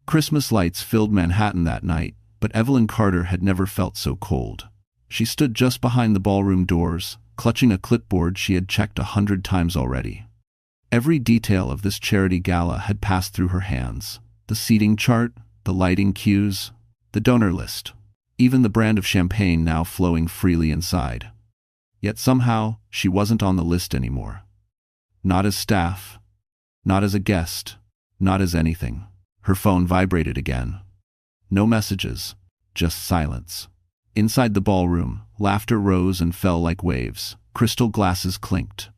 Christmas lights filled Manhattan that night, but Evelyn Carter had never felt so cold. She stood just behind the ballroom doors, clutching a clipboard she had checked 100 times already. Every detail of this charity gala had passed through her hands. The seating chart, the lighting cues, the donor list, even the brand of champagne now flowing freely inside. Yet somehow, she wasn't on the list anymore. Not as staff, not as a guest, not as anything. Her phone vibrated again. No messages, just silence. Inside the ballroom, laughter rose and fell like waves. Crystal glasses clinked.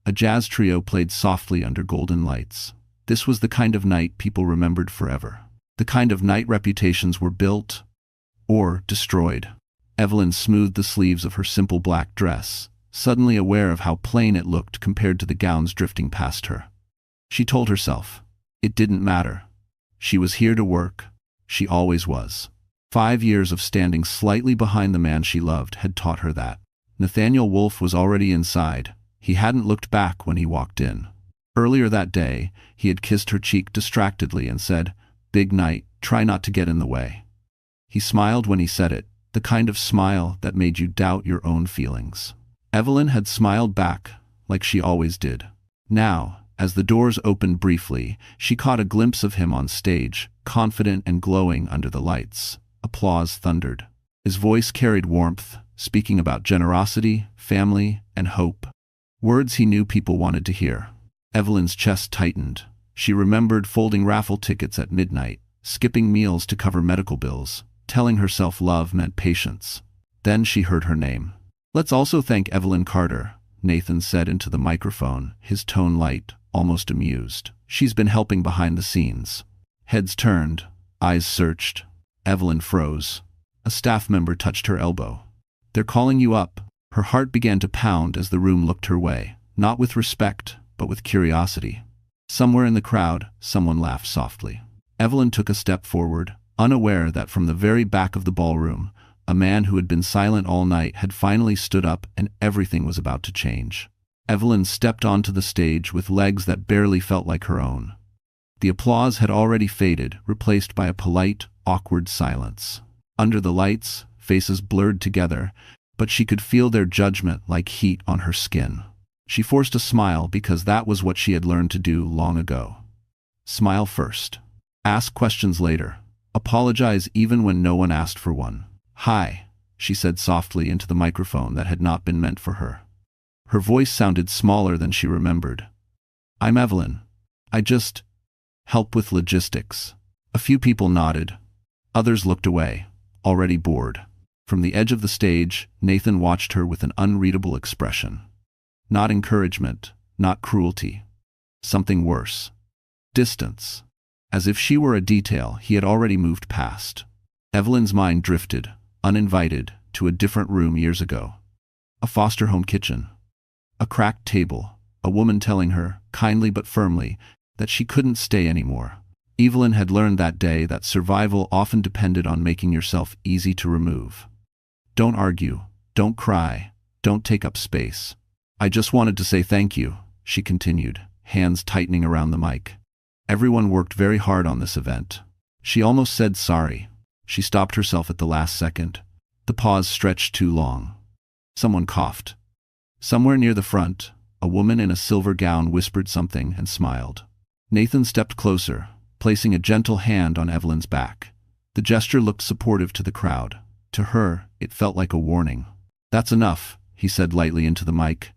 A jazz trio played softly under golden lights. This was the kind of night people remembered forever. The kind of night reputations were built or destroyed. Evelyn smoothed the sleeves of her simple black dress, suddenly aware of how plain it looked compared to the gowns drifting past her. She told herself, it didn't matter. She was here to work. She always was. 5 years of standing slightly behind the man she loved had taught her that. Nathaniel Wolfe was already inside. He hadn't looked back when he walked in. Earlier that day, he had kissed her cheek distractedly and said, "Big night, try not to get in the way." He smiled when he said it, the kind of smile that made you doubt your own feelings. Evelyn had smiled back, like she always did. Now, as the doors opened briefly, she caught a glimpse of him on stage, confident and glowing under the lights. Applause thundered. His voice carried warmth, speaking about generosity, family, and hope. Words he knew people wanted to hear. Evelyn's chest tightened. She remembered folding raffle tickets at midnight, skipping meals to cover medical bills, telling herself love meant patience. Then she heard her name. "Let's also thank Evelyn Carter," Nathan said into the microphone, his tone light, almost amused. "She's been helping behind the scenes." Heads turned, eyes searched. Evelyn froze. A staff member touched her elbow. "They're calling you up." Her heart began to pound as the room looked her way, not with respect, but with curiosity. Somewhere in the crowd, someone laughed softly. Evelyn took a step forward, unaware that from the very back of the ballroom, a man who had been silent all night had finally stood up and everything was about to change. Evelyn stepped onto the stage with legs that barely felt like her own. The applause had already faded, replaced by a polite, awkward silence. Under the lights, faces blurred together, but she could feel their judgment like heat on her skin. She forced a smile because that was what she had learned to do long ago. Smile first. Ask questions later. Apologize even when no one asked for one. "Hi," she said softly into the microphone that had not been meant for her. Her voice sounded smaller than she remembered. "I'm Evelyn. I just help with logistics." A few people nodded. Others looked away, already bored. From the edge of the stage, Nathan watched her with an unreadable expression. Not encouragement, not cruelty. Something worse. Distance. As if she were a detail he had already moved past. Evelyn's mind drifted, uninvited, to a different room years ago. A foster home kitchen. A cracked table. A woman telling her, kindly but firmly, that she couldn't stay anymore. Evelyn had learned that day that survival often depended on making yourself easy to remove. "Don't argue. Don't cry. Don't take up space. I just wanted to say thank you," she continued, hands tightening around the mic. "Everyone worked very hard on this event." She almost said sorry. She stopped herself at the last second. The pause stretched too long. Someone coughed. Somewhere near the front, a woman in a silver gown whispered something and smiled. Nathan stepped closer, placing a gentle hand on Evelyn's back. The gesture looked supportive to the crowd. To her, it felt like a warning. "That's enough," he said lightly into the mic.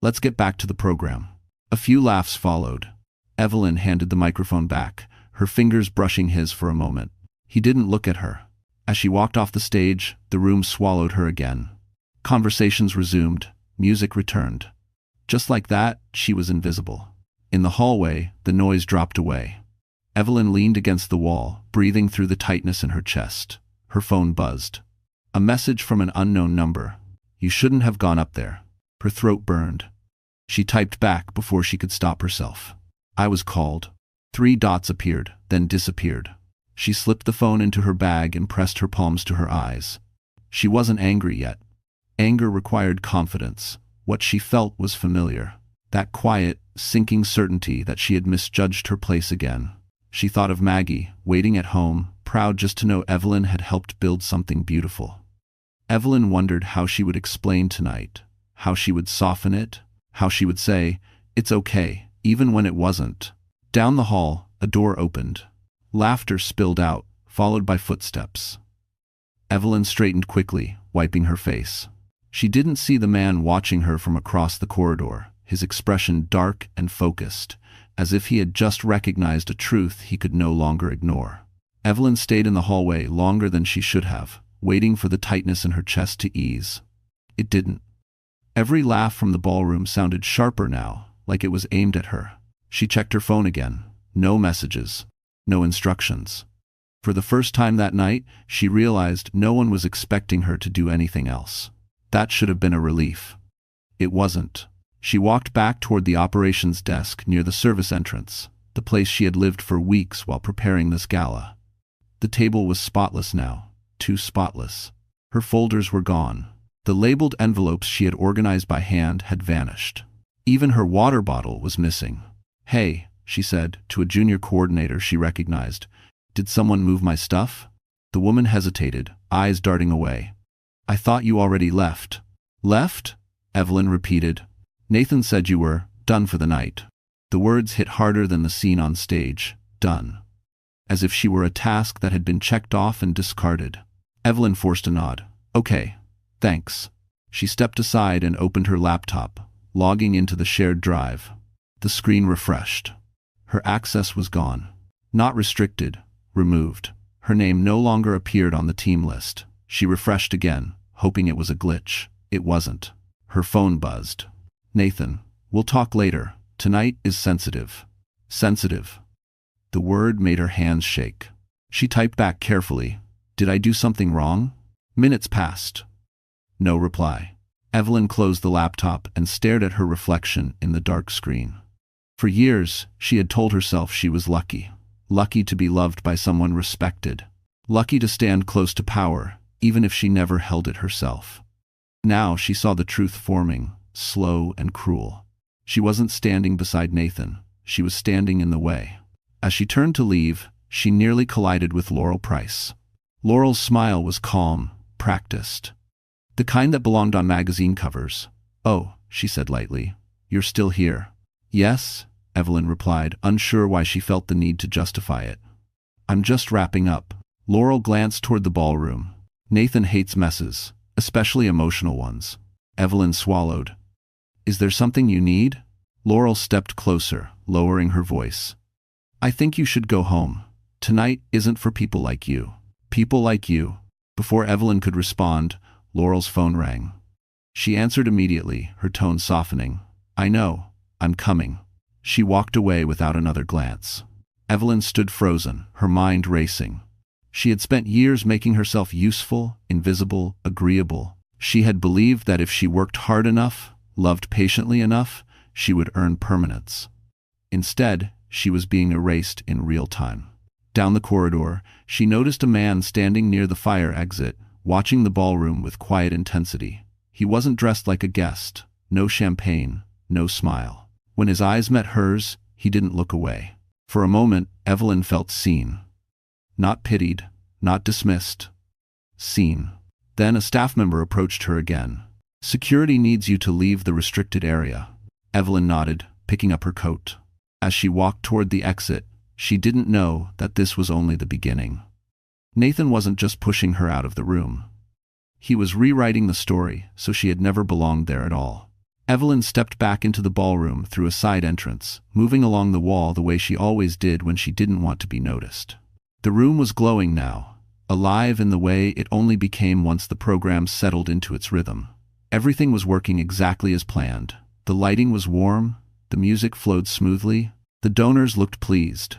"Let's get back to the program." A few laughs followed. Evelyn handed the microphone back, her fingers brushing his for a moment. He didn't look at her. As she walked off the stage, the room swallowed her again. Conversations resumed, music returned. Just like that, she was invisible. In the hallway, the noise dropped away. Evelyn leaned against the wall, breathing through the tightness in her chest. Her phone buzzed. A message from an unknown number. "You shouldn't have gone up there." Her throat burned. She typed back before she could stop herself. "I was called." 3 dots appeared, then disappeared. She slipped the phone into her bag and pressed her palms to her eyes. She wasn't angry yet. Anger required confidence. What she felt was familiar. That quiet, sinking certainty that she had misjudged her place again. She thought of Maggie, waiting at home, proud just to know Evelyn had helped build something beautiful. Evelyn wondered how she would explain tonight, how she would soften it, how she would say, "It's okay," even when it wasn't. Down the hall, a door opened. Laughter spilled out, followed by footsteps. Evelyn straightened quickly, wiping her face. She didn't see the man watching her from across the corridor, his expression dark and focused, as if he had just recognized a truth he could no longer ignore. Evelyn stayed in the hallway longer than she should have, waiting for the tightness in her chest to ease. It didn't. Every laugh from the ballroom sounded sharper now, like it was aimed at her. She checked her phone again. No messages. No instructions. For the first time that night, she realized no one was expecting her to do anything else. That should have been a relief. It wasn't. She walked back toward the operations desk near the service entrance, the place she had lived for weeks while preparing this gala. The table was spotless now, too spotless. Her folders were gone. The labeled envelopes she had organized by hand had vanished. Even her water bottle was missing. "Hey," she said, to a junior coordinator she recognized. "Did someone move my stuff?" The woman hesitated, eyes darting away. "I thought you already left." "Left?" Evelyn repeated. "Nathan said you were done for the night." The words hit harder than the scene on stage. Done. As if she were a task that had been checked off and discarded. Evelyn forced a nod. "Okay. Thanks." She stepped aside and opened her laptop, logging into the shared drive. The screen refreshed. Her access was gone. Not restricted, removed. Her name no longer appeared on the team list. She refreshed again, hoping it was a glitch. It wasn't. Her phone buzzed. "Nathan, we'll talk later. Tonight is sensitive." Sensitive. The word made her hands shake. She typed back carefully. "Did I do something wrong?" Minutes passed. No reply. Evelyn closed the laptop and stared at her reflection in the dark screen. For years, she had told herself she was lucky. Lucky to be loved by someone respected. Lucky to stand close to power, even if she never held it herself. Now she saw the truth forming, slow and cruel. She wasn't standing beside Nathan. She was standing in the way. As she turned to leave, she nearly collided with Laurel Price. Laurel's smile was calm, practiced. The kind that belonged on magazine covers. "Oh," she said lightly. "You're still here." "Yes," Evelyn replied, unsure why she felt the need to justify it. "I'm just wrapping up." Laurel glanced toward the ballroom. Nathan hates messes, especially emotional ones. Evelyn swallowed. "Is there something you need?" Laurel stepped closer, lowering her voice. "I think you should go home. Tonight isn't for people like you." "People like you?" Before Evelyn could respond, Laurel's phone rang. She answered immediately, her tone softening. "I know. I'm coming." She walked away without another glance. Evelyn stood frozen, her mind racing. She had spent years making herself useful, invisible, agreeable. She had believed that if she worked hard enough, loved patiently enough, she would earn permanence. Instead, she was being erased in real time. Down the corridor, she noticed a man standing near the fire exit, watching the ballroom with quiet intensity. He wasn't dressed like a guest. No champagne, no smile. When his eyes met hers, he didn't look away. For a moment, Evelyn felt seen. Not pitied, not dismissed. Seen. Then a staff member approached her again. "Security needs you to leave the restricted area." Evelyn nodded, picking up her coat. As she walked toward the exit, she didn't know that this was only the beginning. Nathan wasn't just pushing her out of the room. He was rewriting the story so she had never belonged there at all. Evelyn stepped back into the ballroom through a side entrance, moving along the wall the way she always did when she didn't want to be noticed. The room was glowing now, alive in the way it only became once the program settled into its rhythm. Everything was working exactly as planned. The lighting was warm, the music flowed smoothly, the donors looked pleased.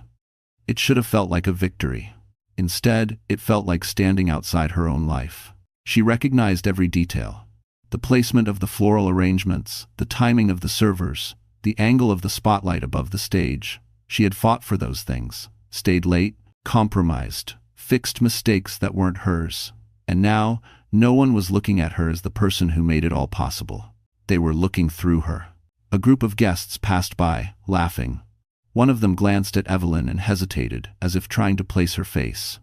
It should have felt like a victory. Instead, it felt like standing outside her own life. She recognized every detail. The placement of the floral arrangements, the timing of the servers, the angle of the spotlight above the stage. She had fought for those things, stayed late, compromised, fixed mistakes that weren't hers. And now, no one was looking at her as the person who made it all possible. They were looking through her. A group of guests passed by, laughing. One of them glanced at Evelyn and hesitated, as if trying to place her face.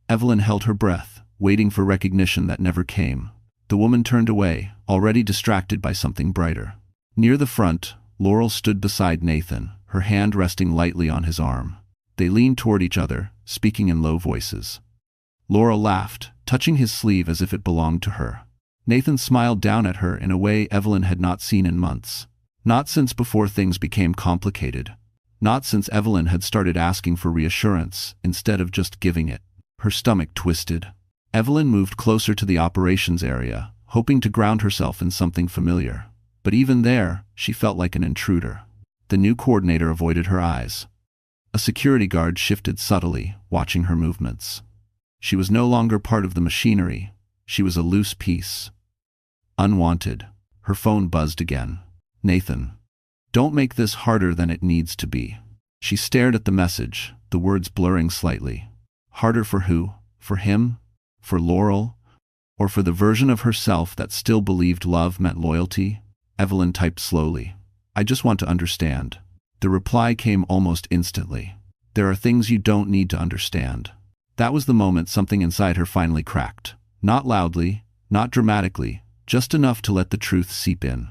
Evelyn held her breath, waiting for recognition that never came. The woman turned away, already distracted by something brighter. Near the front, Laurel stood beside Nathan, her hand resting lightly on his arm. They leaned toward each other, speaking in low voices. Laurel laughed, touching his sleeve as if it belonged to her. Nathan smiled down at her in a way Evelyn had not seen in months. Not since before things became complicated. Not since Evelyn had started asking for reassurance, instead of just giving it. Her stomach twisted. Evelyn moved closer to the operations area, hoping to ground herself in something familiar. But even there, she felt like an intruder. The new coordinator avoided her eyes. A security guard shifted subtly, watching her movements. She was no longer part of the machinery. She was a loose piece. Unwanted. Her phone buzzed again. Nathan. Don't make this harder than it needs to be. She stared at the message, the words blurring slightly. Harder for who? For him? For Laurel? Or for the version of herself that still believed love meant loyalty? Evelyn typed slowly. I just want to understand. The reply came almost instantly. There are things you don't need to understand. That was the moment something inside her finally cracked. Not loudly, not dramatically, just enough to let the truth seep in.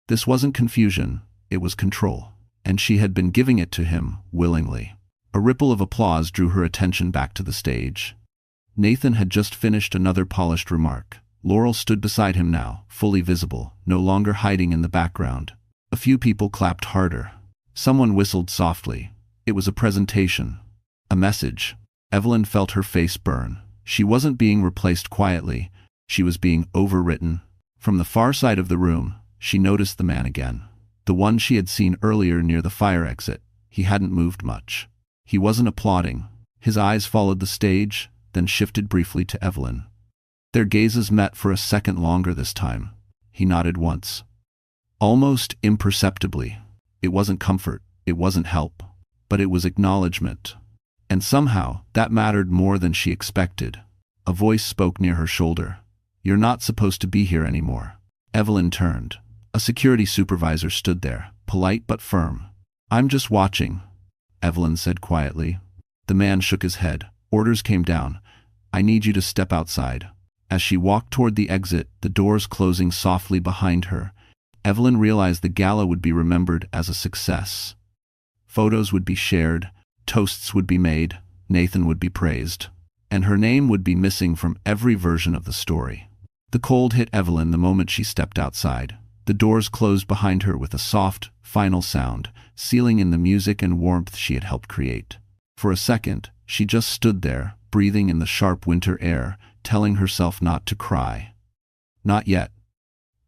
This wasn't confusion, it was control. And she had been giving it to him, willingly. A ripple of applause drew her attention back to the stage. Nathan had just finished another polished remark. Laurel stood beside him now, fully visible, no longer hiding in the background. A few people clapped harder. Someone whistled softly. It was a presentation. A message. Evelyn felt her face burn. She wasn't being replaced quietly. She was being overwritten. From the far side of the room, she noticed the man again. The one she had seen earlier near the fire exit. He hadn't moved much. He wasn't applauding. His eyes followed the stage, then shifted briefly to Evelyn. Their gazes met for a second longer this time. He nodded once. Almost imperceptibly. It wasn't comfort, it wasn't help, but it was acknowledgement. And somehow, that mattered more than she expected. A voice spoke near her shoulder. You're not supposed to be here anymore. Evelyn turned. A security supervisor stood there, polite but firm. I'm just watching, Evelyn said quietly. The man shook his head. Orders came down. I need you to step outside. As she walked toward the exit, the doors closing softly behind her, Evelyn realized the gala would be remembered as a success. Photos would be shared, toasts would be made, Nathan would be praised, and her name would be missing from every version of the story. The cold hit Evelyn the moment she stepped outside. The doors closed behind her with a soft, final sound, sealing in the music and warmth she had helped create. For a second, she just stood there, breathing in the sharp winter air, telling herself not to cry. Not yet.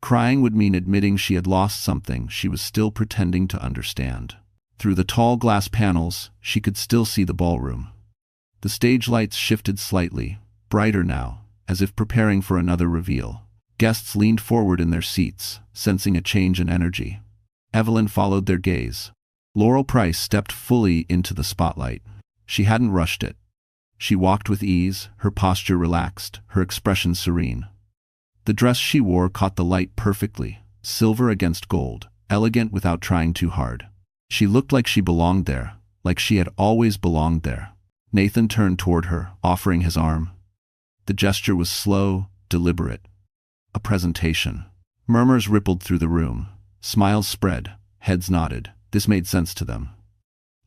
Crying would mean admitting she had lost something she was still pretending to understand. Through the tall glass panels, she could still see the ballroom. The stage lights shifted slightly, brighter now, as if preparing for another reveal. Guests leaned forward in their seats, sensing a change in energy. Evelyn followed their gaze. Laurel Price stepped fully into the spotlight. She hadn't rushed it. She walked with ease, her posture relaxed, her expression serene. The dress she wore caught the light perfectly, silver against gold, elegant without trying too hard. She looked like she belonged there, like she had always belonged there. Nathan turned toward her, offering his arm. The gesture was slow, deliberate. A presentation. Murmurs rippled through the room. Smiles spread, heads nodded. This made sense to them.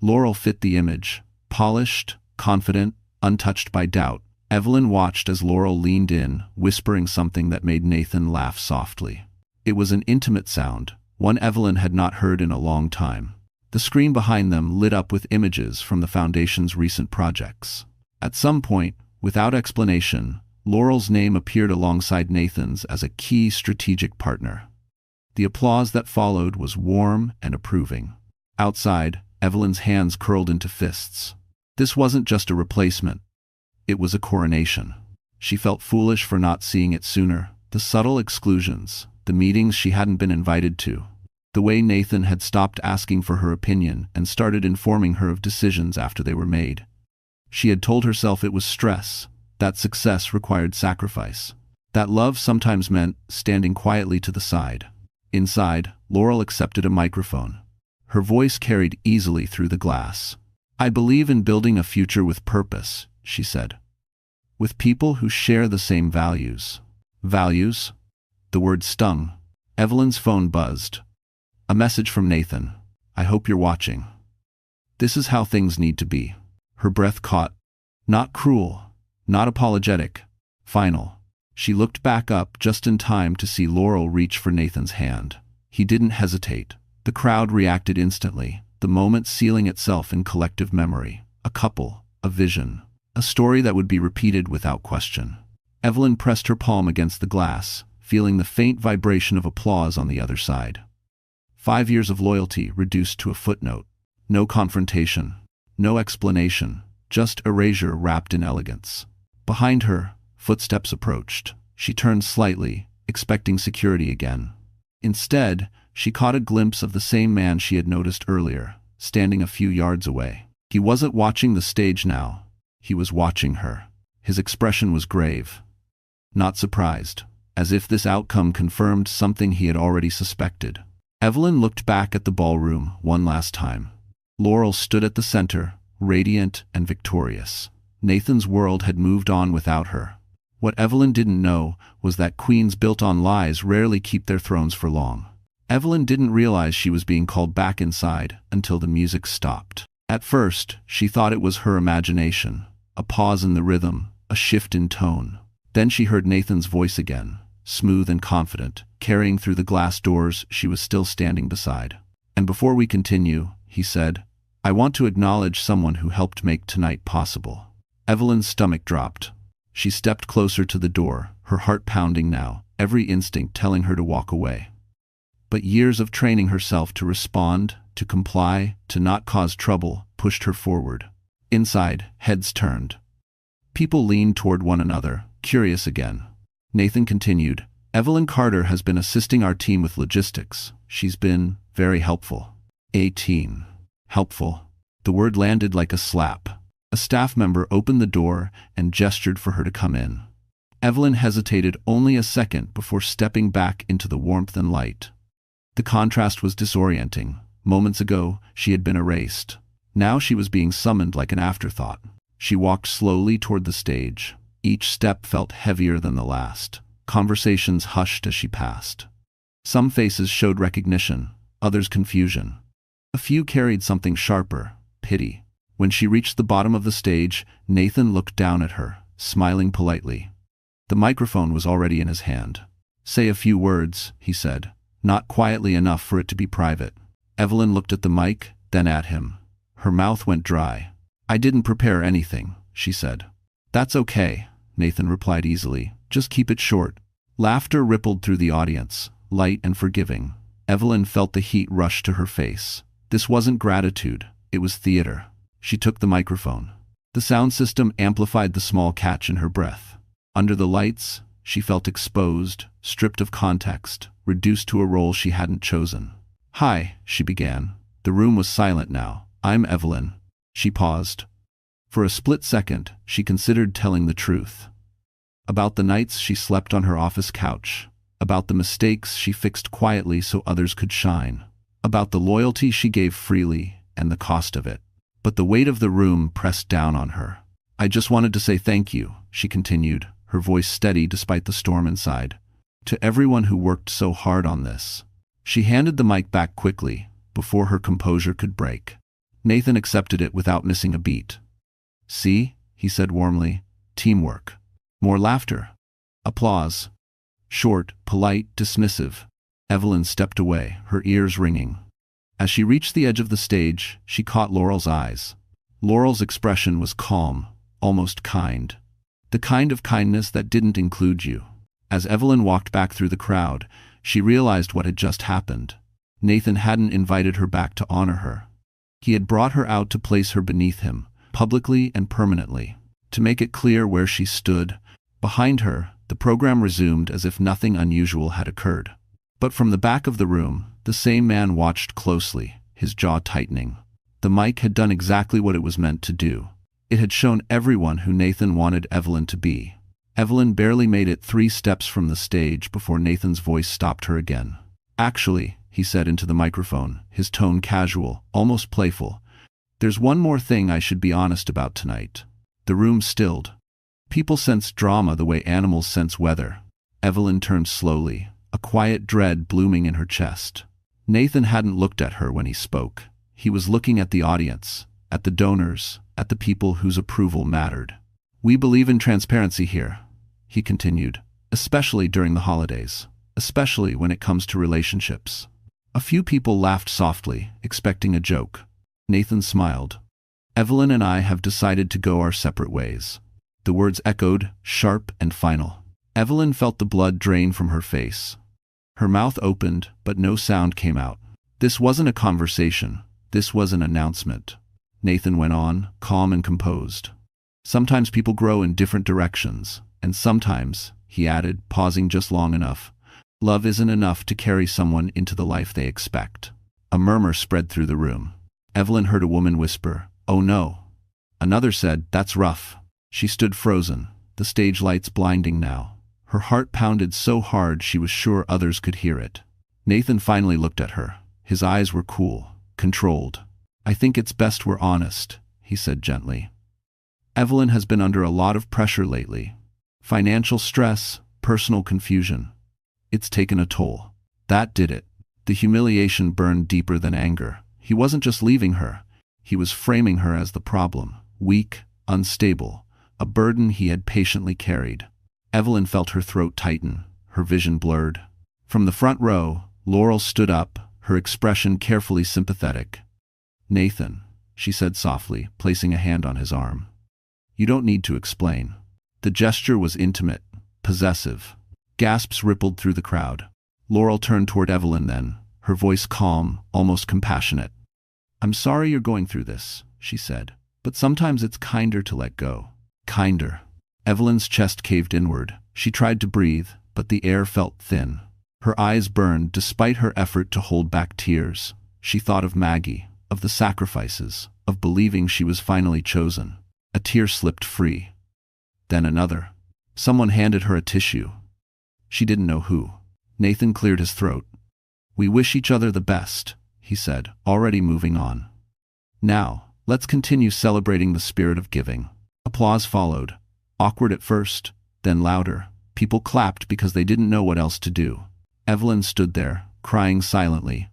Laurel fit the image. Polished, confident, untouched by doubt. Evelyn watched as Laurel leaned in, whispering something that made Nathan laugh softly. It was an intimate sound, one Evelyn had not heard in a long time. The screen behind them lit up with images from the Foundation's recent projects. At some point, without explanation, Laurel's name appeared alongside Nathan's as a key strategic partner. The applause that followed was warm and approving. Outside, Evelyn's hands curled into fists. This wasn't just a replacement. It was a coronation. She felt foolish for not seeing it sooner. The subtle exclusions, the meetings she hadn't been invited to, the way Nathan had stopped asking for her opinion and started informing her of decisions after they were made. She had told herself it was stress, that success required sacrifice, that love sometimes meant standing quietly to the side. Inside, Laurel accepted a microphone. Her voice carried easily through the glass. "I believe in building a future with purpose," she said. "With people who share the same values." Values? The word stung. Evelyn's phone buzzed. A message from Nathan. "I hope you're watching. This is how things need to be." Her breath caught. Not cruel, not apologetic, final. She looked back up just in time to see Laurel reach for Nathan's hand. He didn't hesitate. The crowd reacted instantly, the moment sealing itself in collective memory. A couple, a vision, a story that would be repeated without question. Evelyn pressed her palm against the glass, feeling the faint vibration of applause on the other side. 5 years of loyalty reduced to a footnote. No confrontation, no explanation, just erasure wrapped in elegance. Behind her, footsteps approached. She turned slightly, expecting security again. Instead, she caught a glimpse of the same man she had noticed earlier, standing a few yards away. He wasn't watching the stage now. He was watching her. His expression was grave. Not surprised, as if this outcome confirmed something he had already suspected. Evelyn looked back at the ballroom one last time. Laurel stood at the center, radiant and victorious. Nathan's world had moved on without her. What Evelyn didn't know was that queens built on lies rarely keep their thrones for long. Evelyn didn't realize she was being called back inside until the music stopped. At first, she thought it was her imagination, a pause in the rhythm, a shift in tone. Then she heard Nathan's voice again, smooth and confident, carrying through the glass doors she was still standing beside. "And before we continue," he said, "I want to acknowledge someone who helped make tonight possible." Evelyn's stomach dropped. She stepped closer to the door, her heart pounding now, every instinct telling her to walk away. But years of training herself to respond, to comply, to not cause trouble, pushed her forward. Inside, heads turned. People leaned toward one another, curious again. Nathan continued, "Evelyn Carter has been assisting our team with logistics. She's been very helpful." 18. Helpful. The word landed like a slap. A staff member opened the door and gestured for her to come in. Evelyn hesitated only a second before stepping back into the warmth and light. The contrast was disorienting. Moments ago, she had been erased. Now she was being summoned like an afterthought. She walked slowly toward the stage. Each step felt heavier than the last. Conversations hushed as she passed. Some faces showed recognition, others confusion. A few carried something sharper, pity. When she reached the bottom of the stage, Nathan looked down at her, smiling politely. The microphone was already in his hand. "Say a few words," he said, not quietly enough for it to be private. Evelyn looked at the mic, then at him. Her mouth went dry. "I didn't prepare anything," she said. "That's okay," Nathan replied easily. "Just keep it short." Laughter rippled through the audience, light and forgiving. Evelyn felt the heat rush to her face. This wasn't gratitude, it was theater. She took the microphone. The sound system amplified the small catch in her breath. Under the lights, she felt exposed, stripped of context, reduced to a role she hadn't chosen. "Hi," she began. The room was silent now. "I'm Evelyn." She paused. For a split second, she considered telling the truth. About the nights she slept on her office couch. About the mistakes she fixed quietly so others could shine. About the loyalty she gave freely and the cost of it. But the weight of the room pressed down on her. "I just wanted to say thank you," she continued, her voice steady despite the storm inside. "To everyone who worked so hard on this." She handed the mic back quickly, before her composure could break. Nathan accepted it without missing a beat. "See," he said warmly, "teamwork." More laughter. Applause. Short, polite, dismissive. Evelyn stepped away, her ears ringing. As she reached the edge of the stage, she caught Laurel's eyes. Laurel's expression was calm, almost kind. The kind of kindness that didn't include you. As Evelyn walked back through the crowd, she realized what had just happened. Nathan hadn't invited her back to honor her. He had brought her out to place her beneath him, publicly and permanently, to make it clear where she stood. Behind her, the program resumed as if nothing unusual had occurred. But from the back of the room, the same man watched closely, his jaw tightening. The mic had done exactly what it was meant to do. It had shown everyone who Nathan wanted Evelyn to be. Evelyn barely made it 3 steps from the stage before Nathan's voice stopped her again. "Actually," he said into the microphone, his tone casual, almost playful. There's one more thing I should be honest about tonight. The room stilled. People sense drama the way animals sense weather. Evelyn turned slowly, a quiet dread blooming in her chest. Nathan hadn't looked at her when he spoke. He was looking at the audience, at the donors, at the people whose approval mattered. We believe in transparency here, he continued, especially during the holidays, especially when it comes to relationships. A few people laughed softly, expecting a joke. Nathan smiled. Evelyn and I have decided to go our separate ways. The words echoed, sharp and final. Evelyn felt the blood drain from her face. Her mouth opened, but no sound came out. This wasn't a conversation. This was an announcement. Nathan went on, calm and composed. Sometimes people grow in different directions, and sometimes, he added, pausing just long enough, love isn't enough to carry someone into the life they expect. A murmur spread through the room. Evelyn heard a woman whisper, "Oh no." Another said, "That's rough." She stood frozen, the stage lights blinding now. Her heart pounded so hard she was sure others could hear it. Nathan finally looked at her. His eyes were cool, controlled. "I think it's best we're honest," he said gently. Evelyn has been under a lot of pressure lately. Financial stress, personal confusion. It's taken a toll. That did it. The humiliation burned deeper than anger. He wasn't just leaving her. He was framing her as the problem, weak, unstable, a burden he had patiently carried. Evelyn felt her throat tighten, her vision blurred. From the front row, Laurel stood up, her expression carefully sympathetic. "Nathan," she said softly, placing a hand on his arm. "You don't need to explain." The gesture was intimate, possessive. Gasps rippled through the crowd. Laurel turned toward Evelyn then, her voice calm, almost compassionate. "I'm sorry you're going through this," she said, "but sometimes it's kinder to let go." Kinder. Evelyn's chest caved inward. She tried to breathe, but the air felt thin. Her eyes burned despite her effort to hold back tears. She thought of Maggie, of the sacrifices, of believing she was finally chosen. A tear slipped free. Then another. Someone handed her a tissue. She didn't know who. Nathan cleared his throat. "We wish each other the best," he said, already moving on. "Now, let's continue celebrating the spirit of giving." Applause followed. Awkward at first, then louder. People clapped because they didn't know what else to do. Evelyn stood there, crying silently,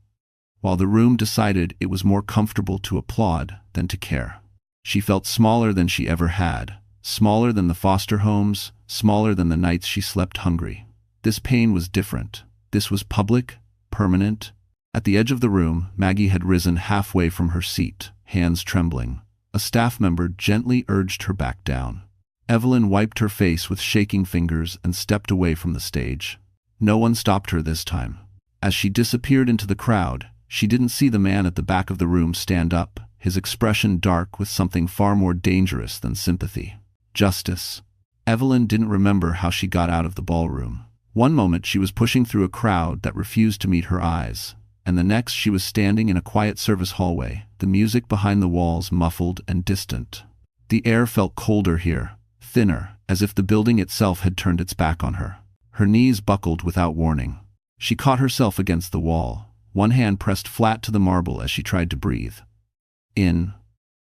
while the room decided it was more comfortable to applaud than to care. She felt smaller than she ever had, smaller than the foster homes, smaller than the nights she slept hungry. This pain was different. This was public, permanent. At the edge of the room, Maggie had risen halfway from her seat, hands trembling. A staff member gently urged her back down. Evelyn wiped her face with shaking fingers and stepped away from the stage. No one stopped her this time. As she disappeared into the crowd, she didn't see the man at the back of the room stand up, his expression dark with something far more dangerous than sympathy. Justice. Evelyn didn't remember how she got out of the ballroom. One moment she was pushing through a crowd that refused to meet her eyes, and the next she was standing in a quiet service hallway, the music behind the walls muffled and distant. The air felt colder here, thinner, as if the building itself had turned its back on her. Her knees buckled without warning. She caught herself against the wall, one hand pressed flat to the marble as she tried to breathe. In,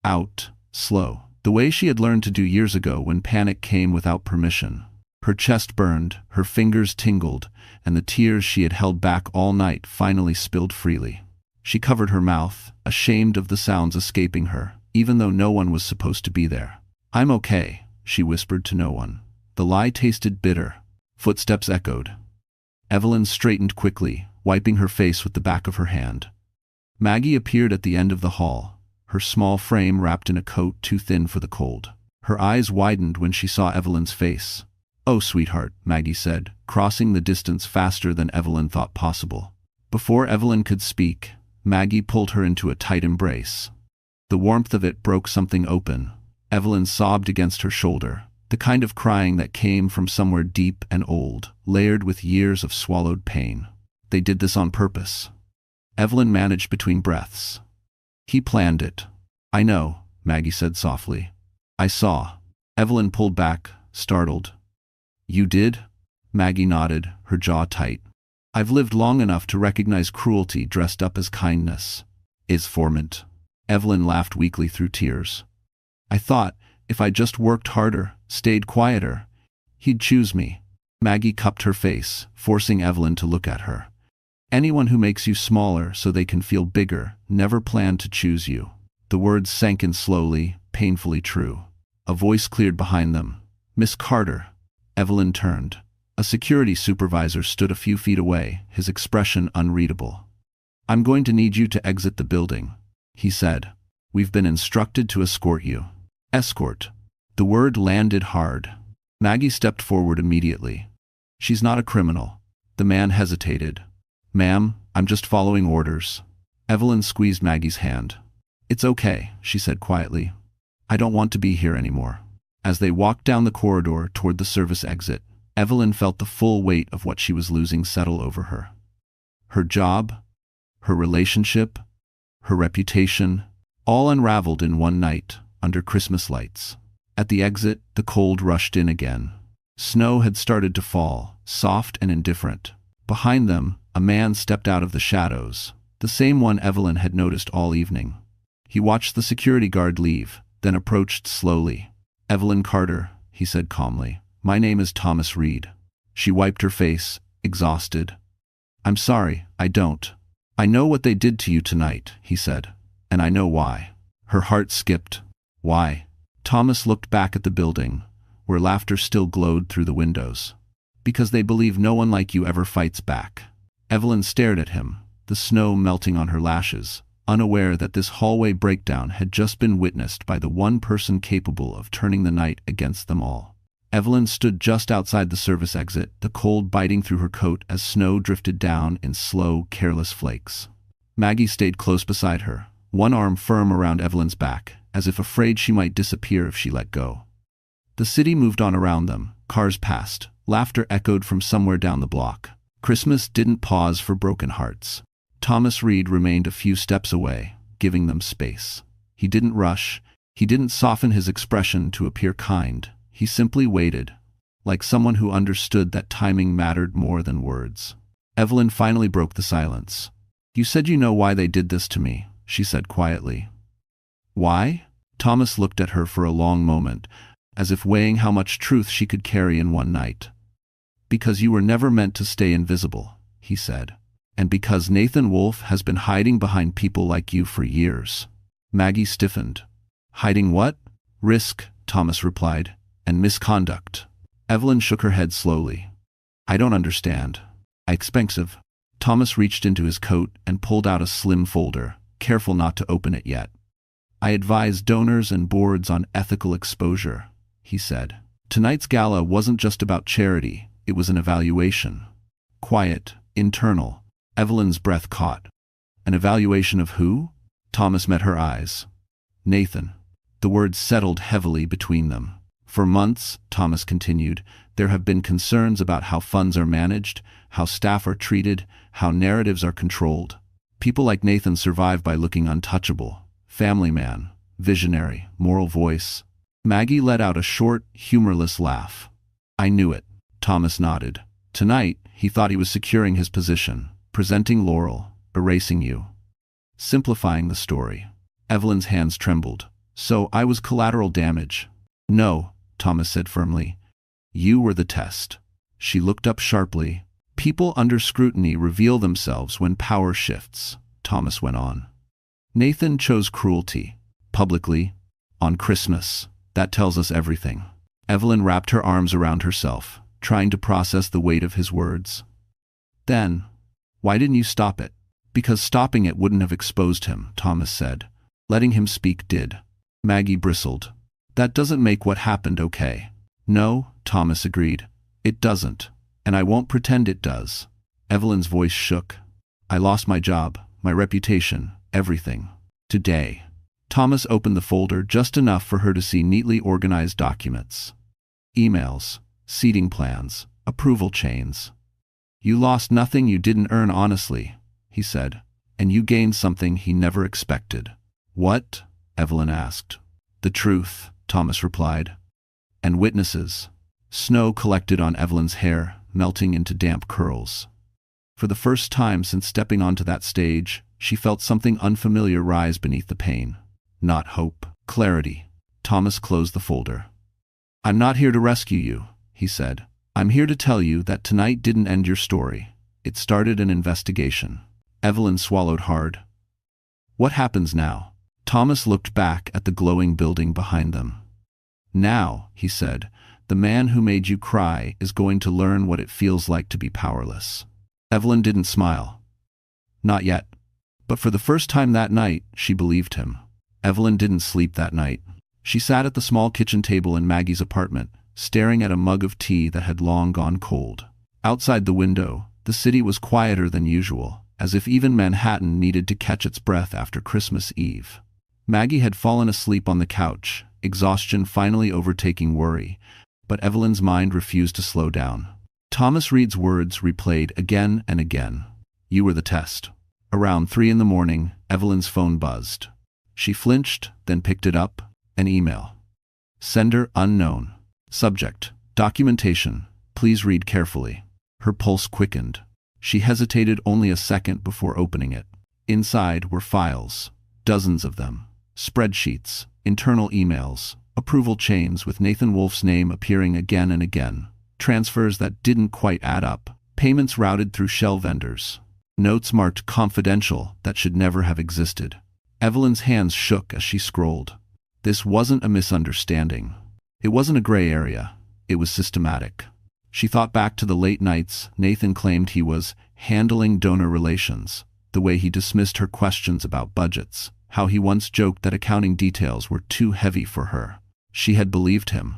out, slow, the way she had learned to do years ago when panic came without permission. Her chest burned, her fingers tingled, and the tears she had held back all night finally spilled freely. She covered her mouth, ashamed of the sounds escaping her, even though no one was supposed to be there. "I'm okay," she whispered to no one. The lie tasted bitter. Footsteps echoed. Evelyn straightened quickly, wiping her face with the back of her hand. Maggie appeared at the end of the hall, her small frame wrapped in a coat too thin for the cold. Her eyes widened when she saw Evelyn's face. "Oh, sweetheart," Maggie said, crossing the distance faster than Evelyn thought possible. Before Evelyn could speak, Maggie pulled her into a tight embrace. The warmth of it broke something open. Evelyn sobbed against her shoulder, the kind of crying that came from somewhere deep and old, layered with years of swallowed pain. They did this on purpose. Evelyn managed between breaths. "He planned it." "I know," Maggie said softly. "I saw." Evelyn pulled back, startled. "You did?" Maggie nodded, her jaw tight. I've lived long enough to recognize cruelty dressed up as kindness. Is formant. Evelyn laughed weakly through tears. I thought, if I just worked harder, stayed quieter, he'd choose me. Maggie cupped her face, forcing Evelyn to look at her. Anyone who makes you smaller so they can feel bigger never planned to choose you. The words sank in slowly, painfully true. A voice cleared behind them. Miss Carter. Evelyn turned. A security supervisor stood a few feet away, his expression unreadable. I'm going to need you to exit the building, he said. We've been instructed to escort you. Escort. The word landed hard. Maggie stepped forward immediately. She's not a criminal. The man hesitated. Ma'am, I'm just following orders. Evelyn squeezed Maggie's hand. It's okay, she said quietly. I don't want to be here anymore. As they walked down the corridor toward the service exit, Evelyn felt the full weight of what she was losing settle over her. Her job, her relationship, her reputation, all unraveled in one night, under Christmas lights. At the exit, the cold rushed in again. Snow had started to fall, soft and indifferent. Behind them, a man stepped out of the shadows, the same one Evelyn had noticed all evening. He watched the security guard leave, then approached slowly. Evelyn Carter, he said calmly. My name is Thomas Reed. She wiped her face, exhausted. I'm sorry, I don't. I know what they did to you tonight, he said, and I know why. Her heart skipped. Why? Thomas looked back at the building, where laughter still glowed through the windows. Because they believe no one like you ever fights back. Evelyn stared at him, the snow melting on her lashes, unaware that this hallway breakdown had just been witnessed by the one person capable of turning the night against them all. Evelyn stood just outside the service exit, the cold biting through her coat as snow drifted down in slow, careless flakes. Maggie stayed close beside her, one arm firm around Evelyn's back, as if afraid she might disappear if she let go. The city moved on around them, cars passed, laughter echoed from somewhere down the block. Christmas didn't pause for broken hearts. Thomas Reed remained a few steps away, giving them space. He didn't rush, he didn't soften his expression to appear kind. He simply waited, like someone who understood that timing mattered more than words. Evelyn finally broke the silence. You said you know why they did this to me, she said quietly. Why? Thomas looked at her for a long moment, as if weighing how much truth she could carry in one night. Because you were never meant to stay invisible, he said. And because Nathan Wolfe has been hiding behind people like you for years. Maggie stiffened. Hiding what? Risk, Thomas replied. And misconduct. Evelyn shook her head slowly. I don't understand. Expensive. Thomas reached into his coat and pulled out a slim folder, careful not to open it yet. I advise donors and boards on ethical exposure, he said. Tonight's gala wasn't just about charity, it was an evaluation. Quiet, internal. Evelyn's breath caught. An evaluation of who? Thomas met her eyes. Nathan. The words settled heavily between them. For months, Thomas continued, there have been concerns about how funds are managed, how staff are treated, how narratives are controlled. People like Nathan survive by looking untouchable. Family man, visionary, moral voice. Maggie let out a short, humorless laugh. I knew it. Thomas nodded. Tonight, he thought he was securing his position, presenting Laurel, erasing you. Simplifying the story. Evelyn's hands trembled. So I was collateral damage. No, Thomas said firmly. You were the test. She looked up sharply. People under scrutiny reveal themselves when power shifts, Thomas went on. Nathan chose cruelty. Publicly. On Christmas. That tells us everything. Evelyn wrapped her arms around herself, trying to process the weight of his words. Then, why didn't you stop it? Because stopping it wouldn't have exposed him, Thomas said. Letting him speak did. Maggie bristled. That doesn't make what happened okay. No, Thomas agreed. It doesn't. And I won't pretend it does. Evelyn's voice shook. I lost my job, my reputation, everything. Today. Thomas opened the folder just enough for her to see neatly organized documents. Emails, seating plans, approval chains. You lost nothing you didn't earn honestly, he said, and you gained something he never expected. What? Evelyn asked. The truth, Thomas replied. And witnesses. Snow collected on Evelyn's hair, melting into damp curls. For the first time since stepping onto that stage, she felt something unfamiliar rise beneath the pain. Not hope, clarity. Thomas closed the folder. "I'm not here to rescue you," he said. "I'm here to tell you that tonight didn't end your story. It started an investigation." Evelyn swallowed hard. "What happens now?" Thomas looked back at the glowing building behind them. "Now," he said, "the man who made you cry is going to learn what it feels like to be powerless." Evelyn didn't smile. Not yet. But for the first time that night, she believed him. Evelyn didn't sleep that night. She sat at the small kitchen table in Maggie's apartment, staring at a mug of tea that had long gone cold. Outside the window, the city was quieter than usual, as if even Manhattan needed to catch its breath after Christmas Eve. Maggie had fallen asleep on the couch, exhaustion finally overtaking worry, but Evelyn's mind refused to slow down. Thomas Reed's words replayed again and again. "You were the test." Around 3 in the morning, Evelyn's phone buzzed. She flinched, then picked it up. An email. Sender unknown. Subject: documentation. Please read carefully. Her pulse quickened. She hesitated only a second before opening it. Inside were files. Dozens of them. Spreadsheets, internal emails, approval chains with Nathan Wolf's name appearing again and again. Transfers that didn't quite add up. Payments routed through shell vendors. Notes marked confidential that should never have existed. Evelyn's hands shook as she scrolled. This wasn't a misunderstanding. It wasn't a gray area. It was systematic. She thought back to the late nights Nathan claimed he was handling donor relations, the way he dismissed her questions about budgets, how he once joked that accounting details were too heavy for her. She had believed him.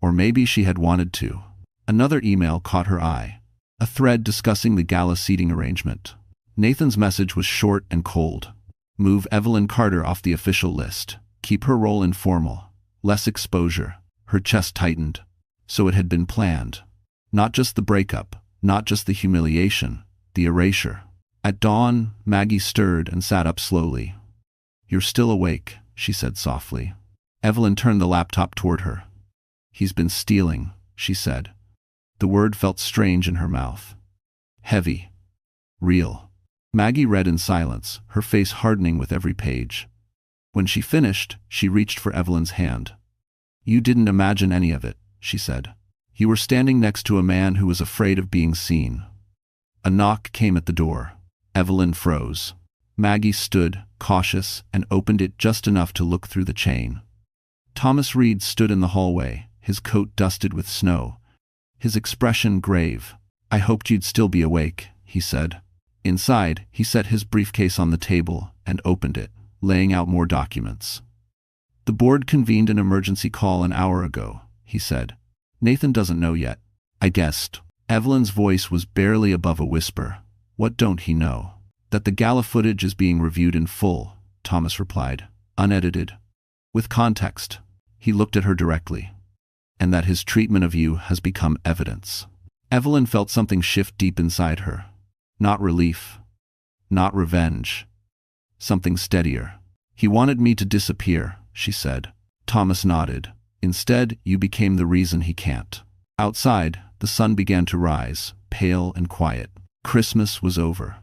Or maybe she had wanted to. Another email caught her eye. A thread discussing the gala seating arrangement. Nathan's message was short and cold. Move Evelyn Carter off the official list. Keep her role informal. Less exposure. Her chest tightened. So it had been planned. Not just the breakup, not just the humiliation, the erasure. At dawn, Maggie stirred and sat up slowly. "You're still awake," she said softly. Evelyn turned the laptop toward her. "He's been stealing," she said. The word felt strange in her mouth. Heavy. Real. Maggie read in silence, her face hardening with every page. When she finished, she reached for Evelyn's hand. "You didn't imagine any of it," she said. "You were standing next to a man who was afraid of being seen." A knock came at the door. Evelyn froze. Maggie stood, cautious, and opened it just enough to look through the chain. Thomas Reed stood in the hallway, his coat dusted with snow, his expression grave. "I hoped you'd still be awake," he said. Inside, he set his briefcase on the table and opened it, laying out more documents. "The board convened an emergency call an hour ago," he said. "Nathan doesn't know yet." "I guessed." Evelyn's voice was barely above a whisper. "What don't he know?" "That the gala footage is being reviewed in full," Thomas replied, unedited. "With context." He looked at her directly. "And that his treatment of you has become evidence." Evelyn felt something shift deep inside her. Not relief. Not revenge. Something steadier. "He wanted me to disappear," she said. Thomas nodded. "Instead, you became the reason he can't." Outside, the sun began to rise, pale and quiet. Christmas was over.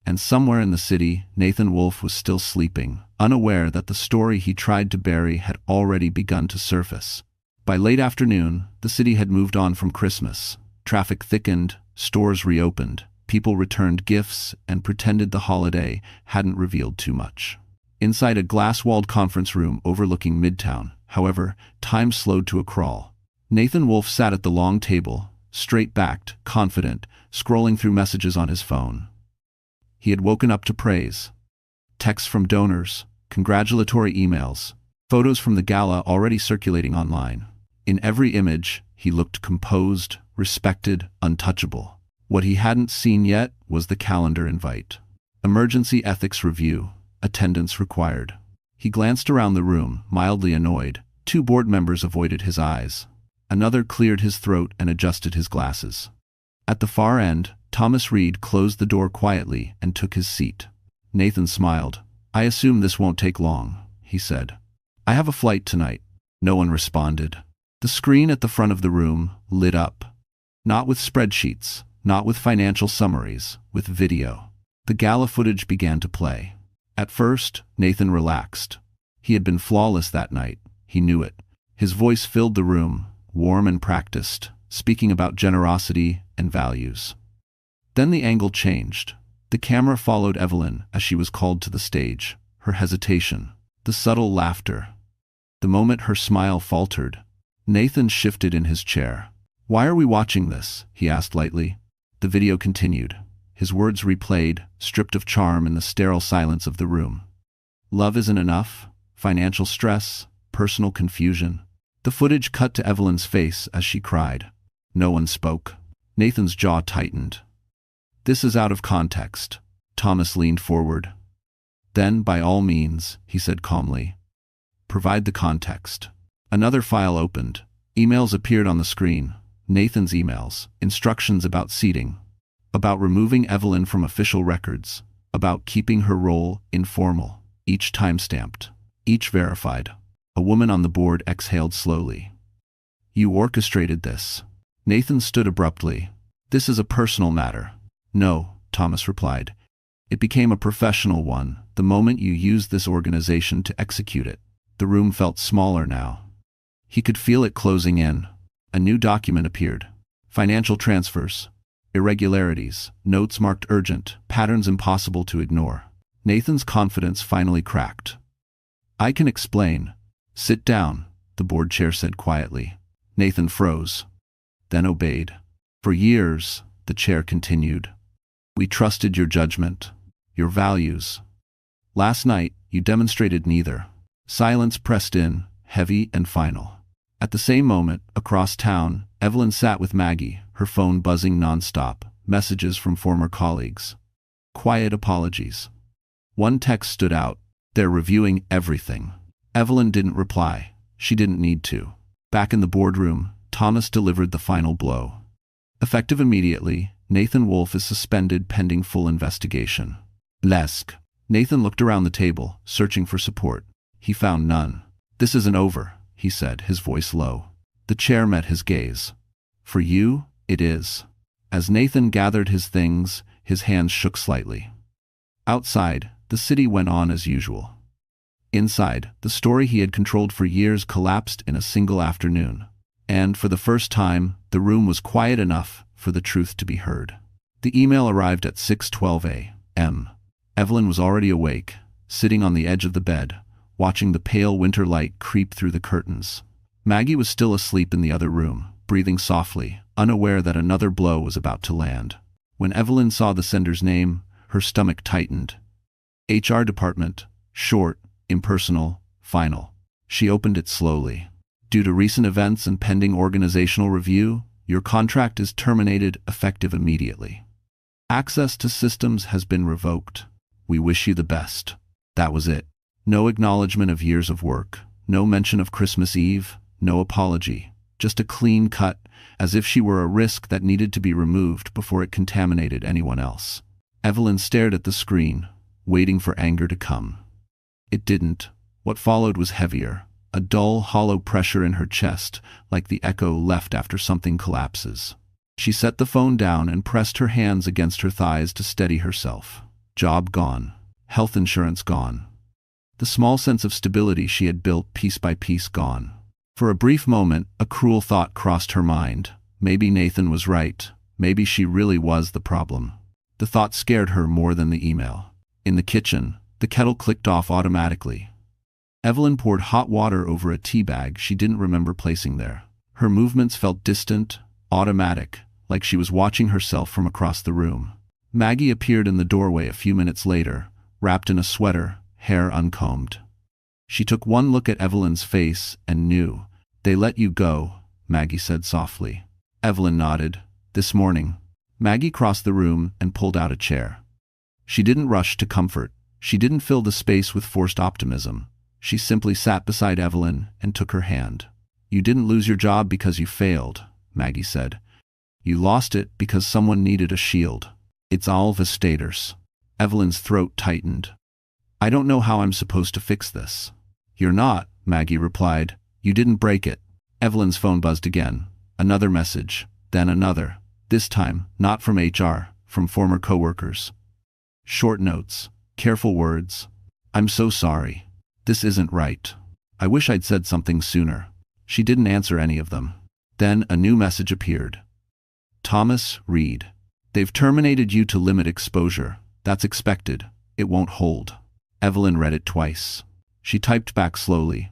And somewhere in the city, Nathan Wolf was still sleeping, unaware that the story he tried to bury had already begun to surface. By late afternoon, the city had moved on from Christmas. Traffic thickened, stores reopened, people returned gifts and pretended the holiday hadn't revealed too much. Inside a glass-walled conference room overlooking Midtown, however, time slowed to a crawl. Nathan Wolf sat at the long table, straight-backed, confident, scrolling through messages on his phone. He had woken up to praise. Texts from donors, congratulatory emails, photos from the gala already circulating online. In every image, he looked composed, respected, untouchable. What he hadn't seen yet was the calendar invite. Emergency ethics review, attendance required. He glanced around the room, mildly annoyed. 2 board members avoided his eyes. Another cleared his throat and adjusted his glasses. At the far end, Thomas Reed closed the door quietly and took his seat. Nathan smiled. "I assume this won't take long," he said. "I have a flight tonight." No one responded. The screen at the front of the room lit up. Not with spreadsheets, not with financial summaries, with video. The gala footage began to play. At first, Nathan relaxed. He had been flawless that night. He knew it. His voice filled the room, warm and practiced, speaking about generosity and values. Then the angle changed. The camera followed Evelyn as she was called to the stage. Her hesitation, the subtle laughter. The moment her smile faltered, Nathan shifted in his chair. "Why are we watching this?" he asked lightly. The video continued. His words replayed, stripped of charm in the sterile silence of the room. Love isn't enough, financial stress, personal confusion. The footage cut to Evelyn's face as she cried. No one spoke. Nathan's jaw tightened. "This is out of context." Thomas leaned forward. "Then, by all means," he said calmly, "provide the context." Another file opened. Emails appeared on the screen. Nathan's emails, instructions about seating, about removing Evelyn from official records, about keeping her role informal, each time-stamped, each verified. A woman on the board exhaled slowly. "You orchestrated this." Nathan stood abruptly. "This is a personal matter." "No," Thomas replied. "It became a professional one the moment you used this organization to execute it." The room felt smaller now. He could feel it closing in. A new document appeared. Financial transfers, irregularities, notes marked urgent, patterns impossible to ignore. Nathan's confidence finally cracked. "I can explain." "Sit down," the board chair said quietly. Nathan froze, then obeyed. "For years," the chair continued, "we trusted your judgment, your values. Last night, you demonstrated neither." Silence pressed in, heavy and final. At the same moment, across town, Evelyn sat with Maggie, her phone buzzing nonstop, messages from former colleagues. Quiet apologies. One text stood out. "They're reviewing everything." Evelyn didn't reply. She didn't need to. Back in the boardroom, Thomas delivered the final blow. Effective immediately, Nathan Wolfe is suspended pending full investigation. Lesk. Nathan looked around the table, searching for support. He found none. "This isn't over," he said, his voice low. The chair met his gaze. "For you, it is." As Nathan gathered his things, his hands shook slightly. Outside, the city went on as usual. Inside, the story he had controlled for years collapsed in a single afternoon. And, for the first time, the room was quiet enough for the truth to be heard. The email arrived at 6:12 a.m. Evelyn was already awake, sitting on the edge of the bed, watching the pale winter light creep through the curtains. Maggie was still asleep in the other room, breathing softly, unaware that another blow was about to land. When Evelyn saw the sender's name, her stomach tightened. HR department, short, impersonal, final. She opened it slowly. "Due to recent events and pending organizational review, your contract is terminated effective immediately. Access to systems has been revoked. We wish you the best." That was it. No acknowledgement of years of work, no mention of Christmas Eve, no apology, just a clean cut, as if she were a risk that needed to be removed before it contaminated anyone else. Evelyn stared at the screen, waiting for anger to come. It didn't. What followed was heavier, a dull, hollow pressure in her chest, like the echo left after something collapses. She set the phone down and pressed her hands against her thighs to steady herself. Job gone. Health insurance gone. The small sense of stability she had built piece by piece gone. For a brief moment, a cruel thought crossed her mind. Maybe Nathan was right. Maybe she really was the problem. The thought scared her more than the email. In the kitchen, the kettle clicked off automatically. Evelyn poured hot water over a tea bag she didn't remember placing there. Her movements felt distant, automatic, like she was watching herself from across the room. Maggie appeared in the doorway a few minutes later, wrapped in a sweater, hair uncombed. She took one look at Evelyn's face and knew. "They let you go," Maggie said softly. Evelyn nodded. "This morning." Maggie crossed the room and pulled out a chair. She didn't rush to comfort. She didn't fill the space with forced optimism. She simply sat beside Evelyn and took her hand. "You didn't lose your job because you failed," Maggie said. "You lost it because someone needed a shield. It's all the staters." Evelyn's throat tightened. "I don't know how I'm supposed to fix this." "You're not," Maggie replied. "You didn't break it." Evelyn's phone buzzed again. Another message, then another. This time, not from HR, from former coworkers. Short notes, careful words. I'm so sorry. This isn't right. I wish I'd said something sooner. She didn't answer any of them. Then a new message appeared. Thomas, read. They've terminated you to limit exposure. That's expected. It won't hold. Evelyn read it twice. She typed back slowly.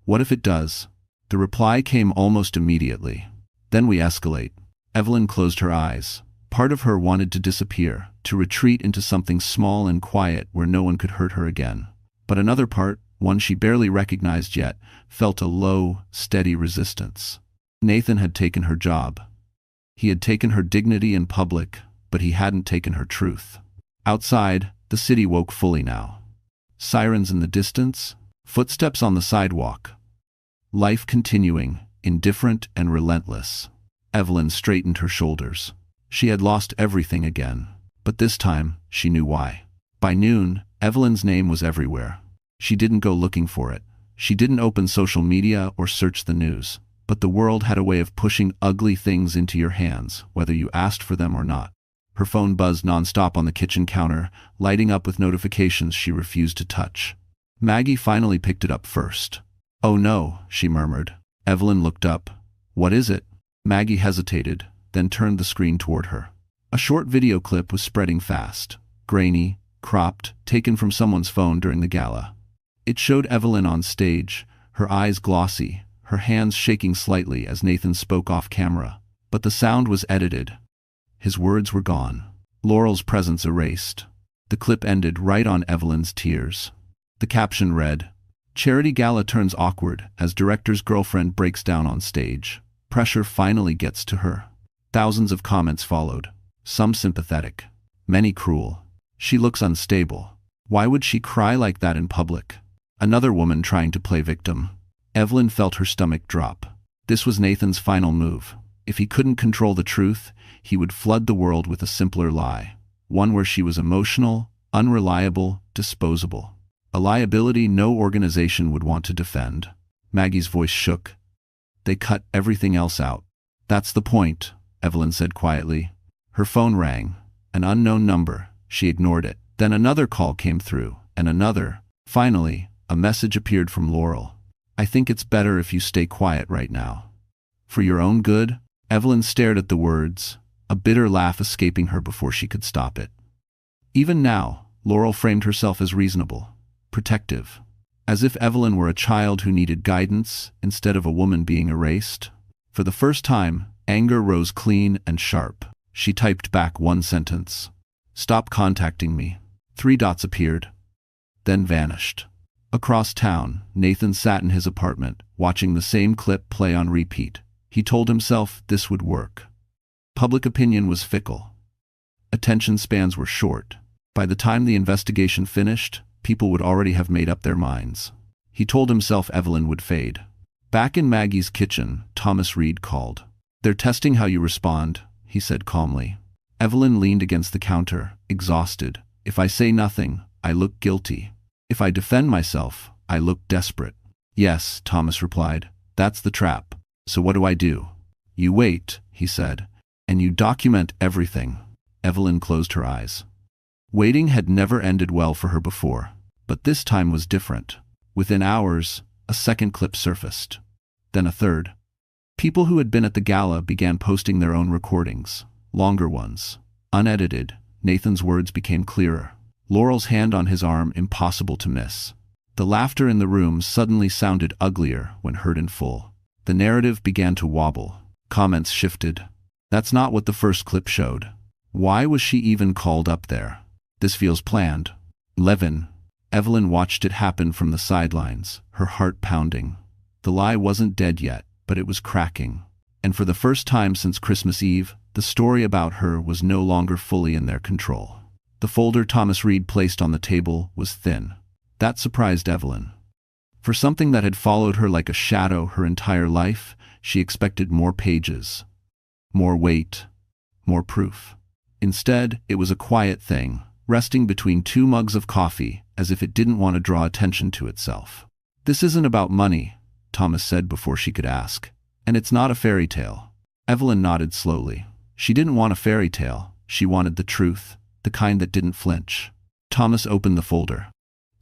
What if it does? The reply came almost immediately. Then we escalate. Evelyn closed her eyes. Part of her wanted to disappear, to retreat into something small and quiet where no one could hurt her again. But another part, one she barely recognized yet, felt a low, steady resistance. Nathan had taken her job. He had taken her dignity in public, but he hadn't taken her truth. Outside, the city woke fully now. Sirens in the distance, footsteps on the sidewalk. Life continuing, indifferent and relentless. Evelyn straightened her shoulders. She had lost everything again, but this time, she knew why. By noon, Evelyn's name was everywhere. She didn't go looking for it. She didn't open social media or search the news. But the world had a way of pushing ugly things into your hands, whether you asked for them or not. Her phone buzzed nonstop on the kitchen counter, lighting up with notifications she refused to touch. Maggie finally picked it up first. Oh no, she murmured. Evelyn looked up. What is it? Maggie hesitated, then turned the screen toward her. A short video clip was spreading fast. Grainy, cropped, taken from someone's phone during the gala. It showed Evelyn on stage, her eyes glossy, her hands shaking slightly as Nathan spoke off camera. But the sound was edited. His words were gone. Laurel's presence erased. The clip ended right on Evelyn's tears. The caption read, Charity Gala turns awkward as director's girlfriend breaks down on stage. Pressure finally gets to her. Thousands of comments followed. Some sympathetic. Many cruel. She looks unstable. Why would she cry like that in public? Another woman trying to play victim. Evelyn felt her stomach drop. This was Nathan's final move. If he couldn't control the truth, he would flood the world with a simpler lie. One where she was emotional, unreliable, disposable. A liability no organization would want to defend. Maggie's voice shook. They cut everything else out. That's the point, Evelyn said quietly. Her phone rang. An unknown number. She ignored it. Then another call came through, and another. Finally, a message appeared from Laurel. I think it's better if you stay quiet right now. For your own good? Evelyn stared at the words, a bitter laugh escaping her before she could stop it. Even now, Laurel framed herself as reasonable, protective, as if Evelyn were a child who needed guidance instead of a woman being erased. For the first time, anger rose clean and sharp. She typed back one sentence. Stop contacting me. 3 dots appeared, then vanished. Across town, Nathan sat in his apartment, watching the same clip play on repeat. He told himself this would work. Public opinion was fickle. Attention spans were short. By the time the investigation finished, people would already have made up their minds. He told himself Evelyn would fade. Back in Maggie's kitchen, Thomas Reed called. They're testing how you respond, he said calmly. Evelyn leaned against the counter, exhausted. If I say nothing, I look guilty. If I defend myself, I look desperate. Yes, Thomas replied. That's the trap. So what do? You wait, he said, and you document everything. Evelyn closed her eyes. Waiting had never ended well for her before, but this time was different. Within hours, a second clip surfaced. Then a third. People who had been at the gala began posting their own recordings, longer ones. Unedited, Nathan's words became clearer. Laurel's hand on his arm impossible to miss. The laughter in the room suddenly sounded uglier when heard in full. The narrative began to wobble. Comments shifted. That's not what the first clip showed. Why was she even called up there? This feels planned. Levin. Evelyn watched it happen from the sidelines, her heart pounding. The lie wasn't dead yet, but it was cracking. And for the first time since Christmas Eve, the story about her was no longer fully in their control. The folder Thomas Reed placed on the table was thin. That surprised Evelyn. For something that had followed her like a shadow her entire life, she expected more pages, more weight, more proof. Instead, it was a quiet thing, resting between 2 mugs of coffee, as if it didn't want to draw attention to itself. This isn't about money, Thomas said before she could ask. And it's not a fairy tale. Evelyn nodded slowly. She didn't want a fairy tale. She wanted the truth, the kind that didn't flinch. Thomas opened the folder.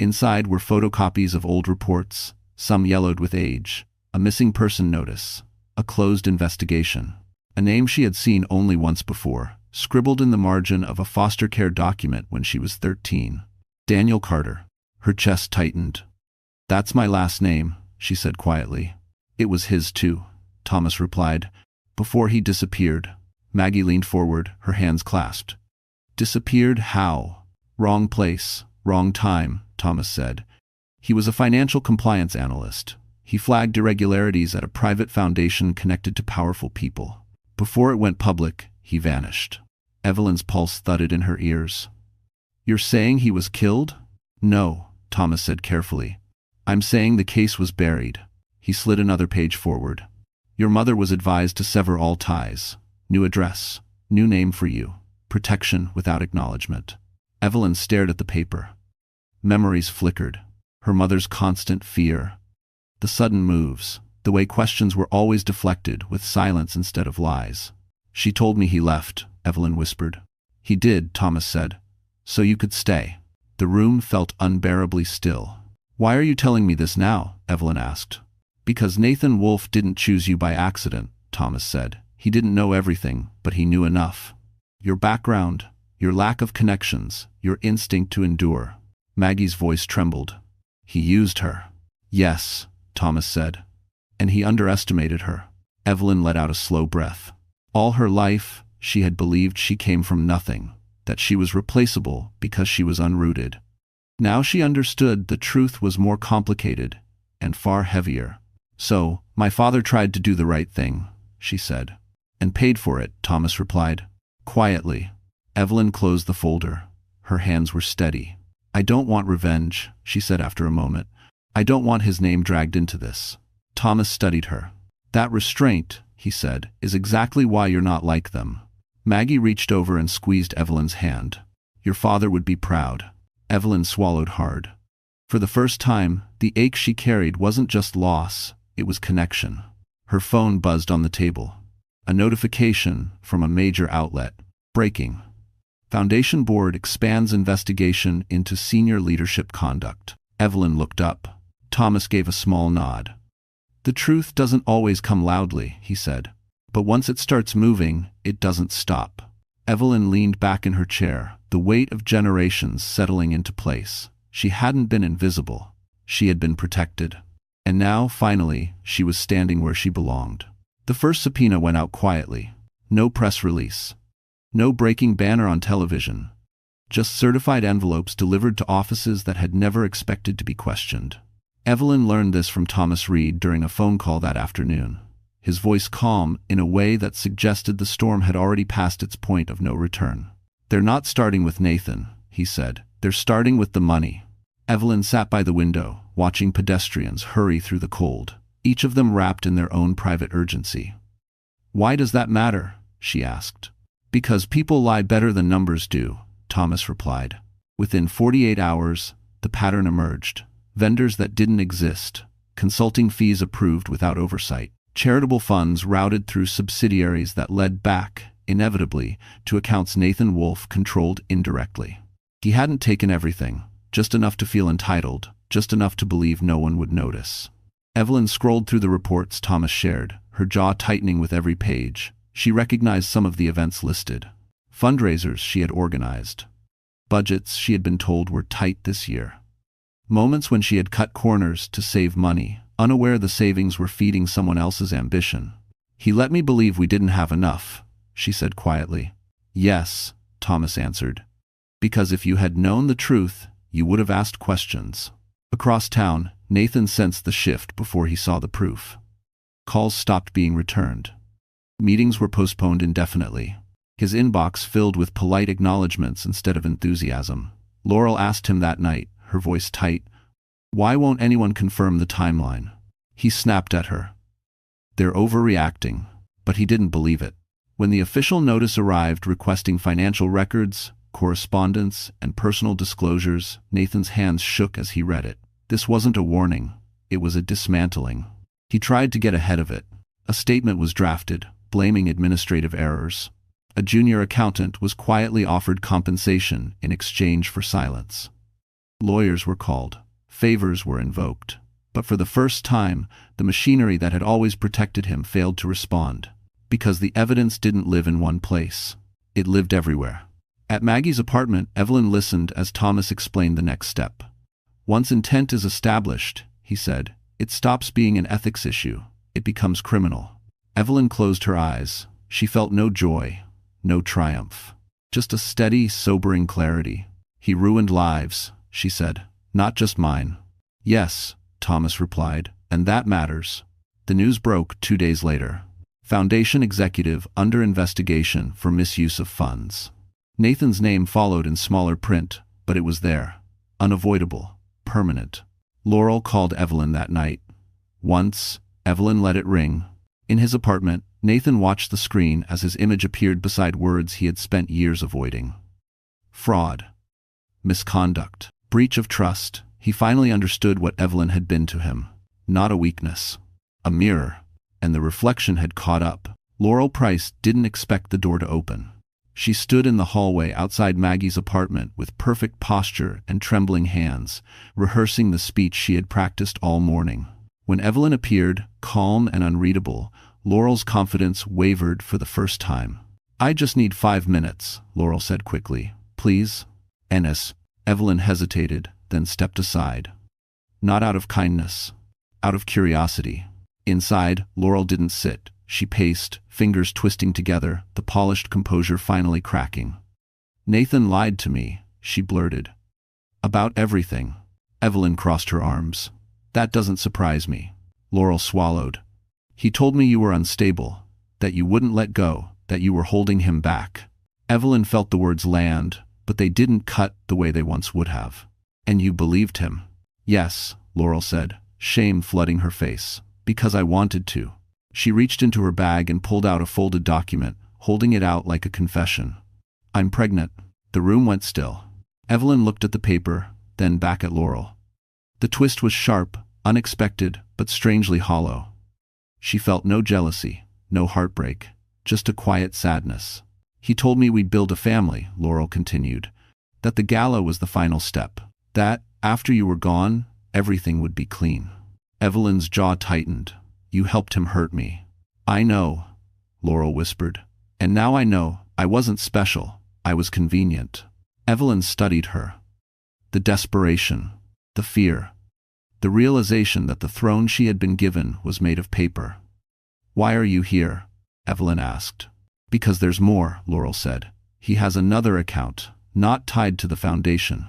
Inside were photocopies of old reports, some yellowed with age, a missing person notice, a closed investigation. A name she had seen only once before, scribbled in the margin of a foster care document when she was 13. Daniel Carter. Her chest tightened. "That's my last name," she said quietly. "It was his too," Thomas replied. Before he disappeared, Maggie leaned forward, her hands clasped. "Disappeared how?" "Wrong place, wrong time," Thomas said. "He was a financial compliance analyst. He flagged irregularities at a private foundation connected to powerful people. Before it went public, he vanished." Evelyn's pulse thudded in her ears. "You're saying he was killed?" "No," Thomas said carefully. "I'm saying the case was buried." He slid another page forward. "Your mother was advised to sever all ties. New address, new name for you, protection without acknowledgement." Evelyn stared at the paper. Memories flickered. Her mother's constant fear. The sudden moves, the way questions were always deflected with silence instead of lies. "She told me he left," Evelyn whispered. "He did," Thomas said. "So you could stay." The room felt unbearably still. "Why are you telling me this now?" Evelyn asked. "Because Nathan Wolfe didn't choose you by accident," Thomas said. "He didn't know everything, but he knew enough. Your background, your lack of connections, your instinct to endure." Maggie's voice trembled. "He used her." "Yes," Thomas said. "And he underestimated her." Evelyn let out a slow breath. All her life, she had believed she came from nothing, that she was replaceable because she was unrooted. Now she understood the truth was more complicated and far heavier. "So, my father tried to do the right thing," she said. "And paid for it," Thomas replied. Quietly, Evelyn closed the folder. Her hands were steady. "I don't want revenge," she said after a moment. "I don't want his name dragged into this." Thomas studied her. "That restraint," he said, "is exactly why you're not like them." Maggie reached over and squeezed Evelyn's hand. "Your father would be proud." Evelyn swallowed hard. For the first time, the ache she carried wasn't just loss, it was connection. Her phone buzzed on the table. A notification from a major outlet. Breaking. Foundation Board expands investigation into senior leadership conduct. Evelyn looked up. Thomas gave a small nod. "The truth doesn't always come loudly," he said. "But once it starts moving, it doesn't stop." Evelyn leaned back in her chair, the weight of generations settling into place. She hadn't been invisible. She had been protected. And now, finally, she was standing where she belonged. The first subpoena went out quietly. No press release. No breaking banner on television. Just certified envelopes delivered to offices that had never expected to be questioned. Evelyn learned this from Thomas Reed during a phone call that afternoon. His voice calm in a way that suggested the storm had already passed its point of no return. "They're not starting with Nathan," he said. "They're starting with the money." Evelyn sat by the window, watching pedestrians hurry through the cold, each of them wrapped in their own private urgency. "Why does that matter?" she asked. "Because people lie better than numbers do," Thomas replied. Within 48 hours, the pattern emerged. Vendors that didn't exist, consulting fees approved without oversight, charitable funds routed through subsidiaries that led back, inevitably, to accounts Nathan Wolfe controlled indirectly. He hadn't taken everything, just enough to feel entitled, just enough to believe no one would notice. Evelyn scrolled through the reports Thomas shared, her jaw tightening with every page. She recognized some of the events listed. Fundraisers she had organized. Budgets she had been told were tight this year. Moments when she had cut corners to save money, unaware the savings were feeding someone else's ambition. "He let me believe we didn't have enough," she said quietly. "Yes," Thomas answered. "Because if you had known the truth, you would have asked questions." Across town, Nathan sensed the shift before he saw the proof. Calls stopped being returned. Meetings were postponed indefinitely. His inbox filled with polite acknowledgments instead of enthusiasm. Laurel asked him that night, her voice tight, "Why won't anyone confirm the timeline?" He snapped at her. "They're overreacting." But he didn't believe it. When the official notice arrived requesting financial records, correspondence, and personal disclosures, Nathan's hands shook as he read it. This wasn't a warning. It was a dismantling. He tried to get ahead of it. A statement was drafted, blaming administrative errors. A junior accountant was quietly offered compensation in exchange for silence. Lawyers were called. Favors were invoked. But for the first time, the machinery that had always protected him failed to respond. Because the evidence didn't live in one place. It lived everywhere. At Maggie's apartment, Evelyn listened as Thomas explained the next step. Once intent is established, he said, it stops being an ethics issue. It becomes criminal. Evelyn closed her eyes. She felt no joy, no triumph. Just a steady, sobering clarity. He ruined lives, she said. Not just mine. Yes, Thomas replied, and that matters. The news broke 2 days later. Foundation executive under investigation for misuse of funds. Nathan's name followed in smaller print, but it was there. Unavoidable. Permanent. Laurel called Evelyn that night. Once, Evelyn let it ring. In his apartment, Nathan watched the screen as his image appeared beside words he had spent years avoiding. Fraud. Misconduct. Breach of trust. He finally understood what Evelyn had been to him. Not a weakness. A mirror. And the reflection had caught up. Laurel Price didn't expect the door to open. She stood in the hallway outside Maggie's apartment with perfect posture and trembling hands, rehearsing the speech she had practiced all morning. When Evelyn appeared, calm and unreadable, Laurel's confidence wavered for the first time. I just need 5 minutes, Laurel said quickly. Please? Ennis. Evelyn hesitated, then stepped aside. Not out of kindness. Out of curiosity. Inside, Laurel didn't sit. She paced, fingers twisting together, the polished composure finally cracking. Nathan lied to me, she blurted. About everything. Evelyn crossed her arms. That doesn't surprise me. Laurel swallowed. He told me you were unstable, that you wouldn't let go, that you were holding him back. Evelyn felt the words land, but they didn't cut the way they once would have. And you believed him? Yes, Laurel said, shame flooding her face. Because I wanted to. She reached into her bag and pulled out a folded document, holding it out like a confession. I'm pregnant. The room went still. Evelyn looked at the paper, then back at Laurel. The twist was sharp, unexpected, but strangely hollow. She felt no jealousy, no heartbreak, just a quiet sadness. He told me we'd build a family, Laurel continued. That the gala was the final step. That, after you were gone, everything would be clean. Evelyn's jaw tightened. You helped him hurt me. I know, Laurel whispered. And now I know, I wasn't special, I was convenient. Evelyn studied her. The desperation, the fear, the realization that the throne she had been given was made of paper. Why are you here? Evelyn asked. Because there's more, Laurel said. He has another account, not tied to the foundation.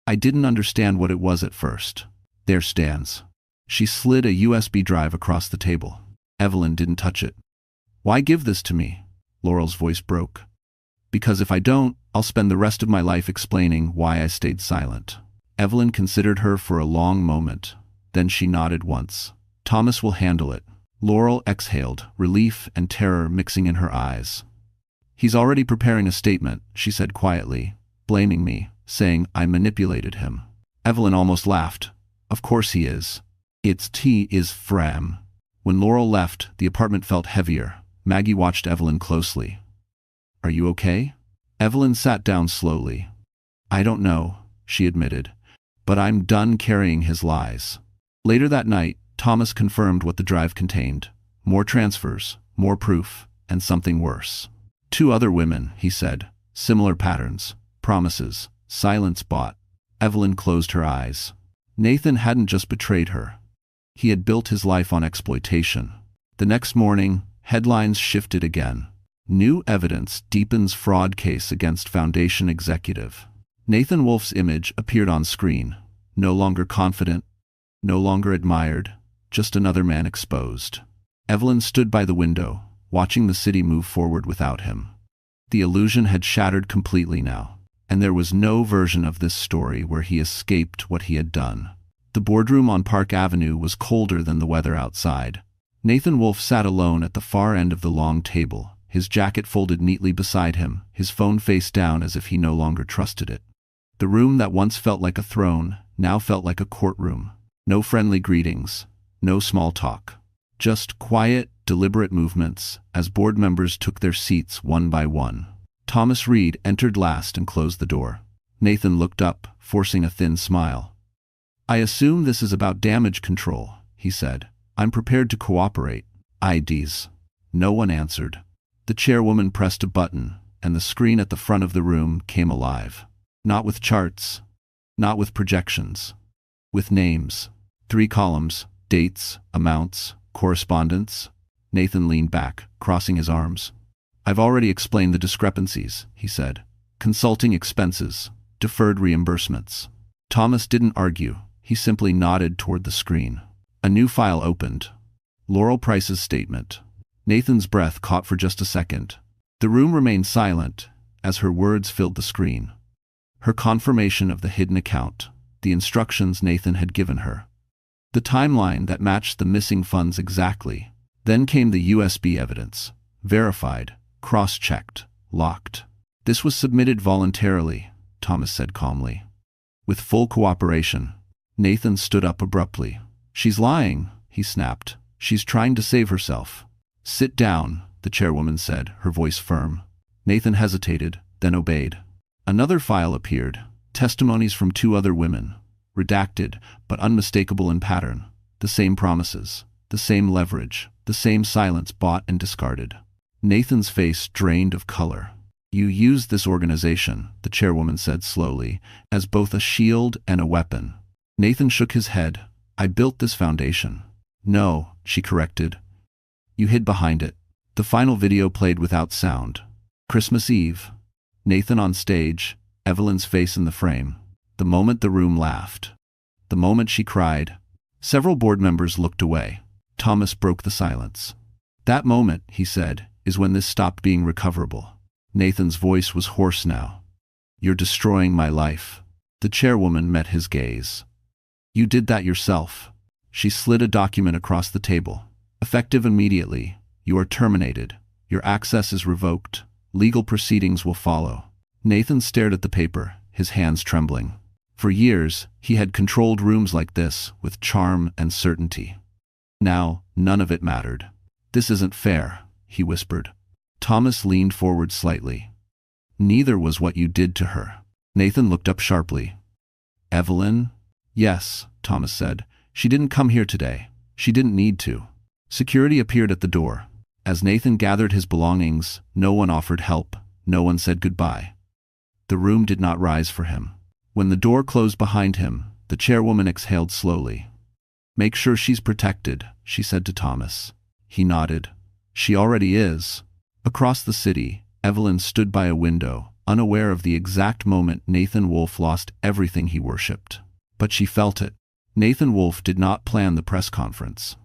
I didn't understand what it was at first. There stands. She slid a USB drive across the table. Evelyn didn't touch it. Why give this to me? Laurel's voice broke. Because if I don't, I'll spend the rest of my life explaining why I stayed silent. Evelyn considered her for a long moment. Then she nodded once. Thomas will handle it. Laurel exhaled, relief and terror mixing in her eyes. He's already preparing a statement, she said quietly, blaming me, saying I manipulated him. Evelyn almost laughed. Of course he is. It's T is Fram. When Laurel left, the apartment felt heavier. Maggie watched Evelyn closely. Are you okay? Evelyn sat down slowly. I don't know, she admitted. But I'm done carrying his lies. Later that night, Thomas confirmed what the drive contained. More transfers, more proof, and something worse. 2 other women, he said. Similar patterns, promises, silence bought. Evelyn closed her eyes. Nathan hadn't just betrayed her. He had built his life on exploitation. The next morning, headlines shifted again. New evidence deepens fraud case against Foundation executive. Nathan Wolf's image appeared on screen. No longer confident, no longer admired, just another man exposed. Evelyn stood by the window, watching the city move forward without him. The illusion had shattered completely now, and there was no version of this story where he escaped what he had done. The boardroom on Park Avenue was colder than the weather outside. Nathan Wolf sat alone at the far end of the long table, his jacket folded neatly beside him, his phone face down as if he no longer trusted it. The room that once felt like a throne now felt like a courtroom. No friendly greetings, no small talk. Just quiet, deliberate movements, as board members took their seats one by one. Thomas Reed entered last and closed the door. Nathan looked up, forcing a thin smile. "I assume this is about damage control," he said. "I'm prepared to cooperate." IDs. No one answered. The chairwoman pressed a button, and the screen at the front of the room came alive. Not with charts, not with projections, with names. 3 columns, dates, amounts, correspondence. Nathan leaned back, crossing his arms. "I've already explained the discrepancies," he said. "Consulting expenses, deferred reimbursements." Thomas didn't argue. He simply nodded toward the screen. A new file opened. Laurel Price's statement. Nathan's breath caught for just a second. The room remained silent as her words filled the screen. Her confirmation of the hidden account, the instructions Nathan had given her. The timeline that matched the missing funds exactly. Then came the USB evidence. Verified, cross-checked, locked. "This was submitted voluntarily," Thomas said calmly. "With full cooperation." Nathan stood up abruptly. "She's lying," he snapped. "She's trying to save herself." "Sit down," the chairwoman said, her voice firm. Nathan hesitated, then obeyed. Another file appeared. Testimonies from 2 other women. Redacted, but unmistakable in pattern. The same promises, the same leverage, the same silence bought and discarded. Nathan's face drained of color. "You used this organization," the chairwoman said slowly, "as both a shield and a weapon." Nathan shook his head. "I built this foundation." "No," she corrected. "You hid behind it." The final video played without sound. Christmas Eve. Nathan on stage, Evelyn's face in the frame. The moment the room laughed. The moment she cried. Several board members looked away. Thomas broke the silence. "That moment," he said, "is when this stopped being recoverable." Nathan's voice was hoarse now. "You're destroying my life." The chairwoman met his gaze. "You did that yourself." She slid a document across the table. "Effective immediately. You are terminated. Your access is revoked. Legal proceedings will follow." Nathan stared at the paper, his hands trembling. For years, he had controlled rooms like this with charm and certainty. Now, none of it mattered. "This isn't fair," he whispered. Thomas leaned forward slightly. "Neither was what you did to her." Nathan looked up sharply. "Evelyn?" "Yes," Thomas said. "She didn't come here today. She didn't need to." Security appeared at the door. As Nathan gathered his belongings, no one offered help. No one said goodbye. The room did not rise for him. When the door closed behind him, the chairwoman exhaled slowly. "Make sure she's protected," she said to Thomas. He nodded. "She already is." Across the city, Evelyn stood by a window, unaware of the exact moment Nathan Wolfe lost everything he worshipped. But she felt it. Nathan Wolfe did not plan the press conference.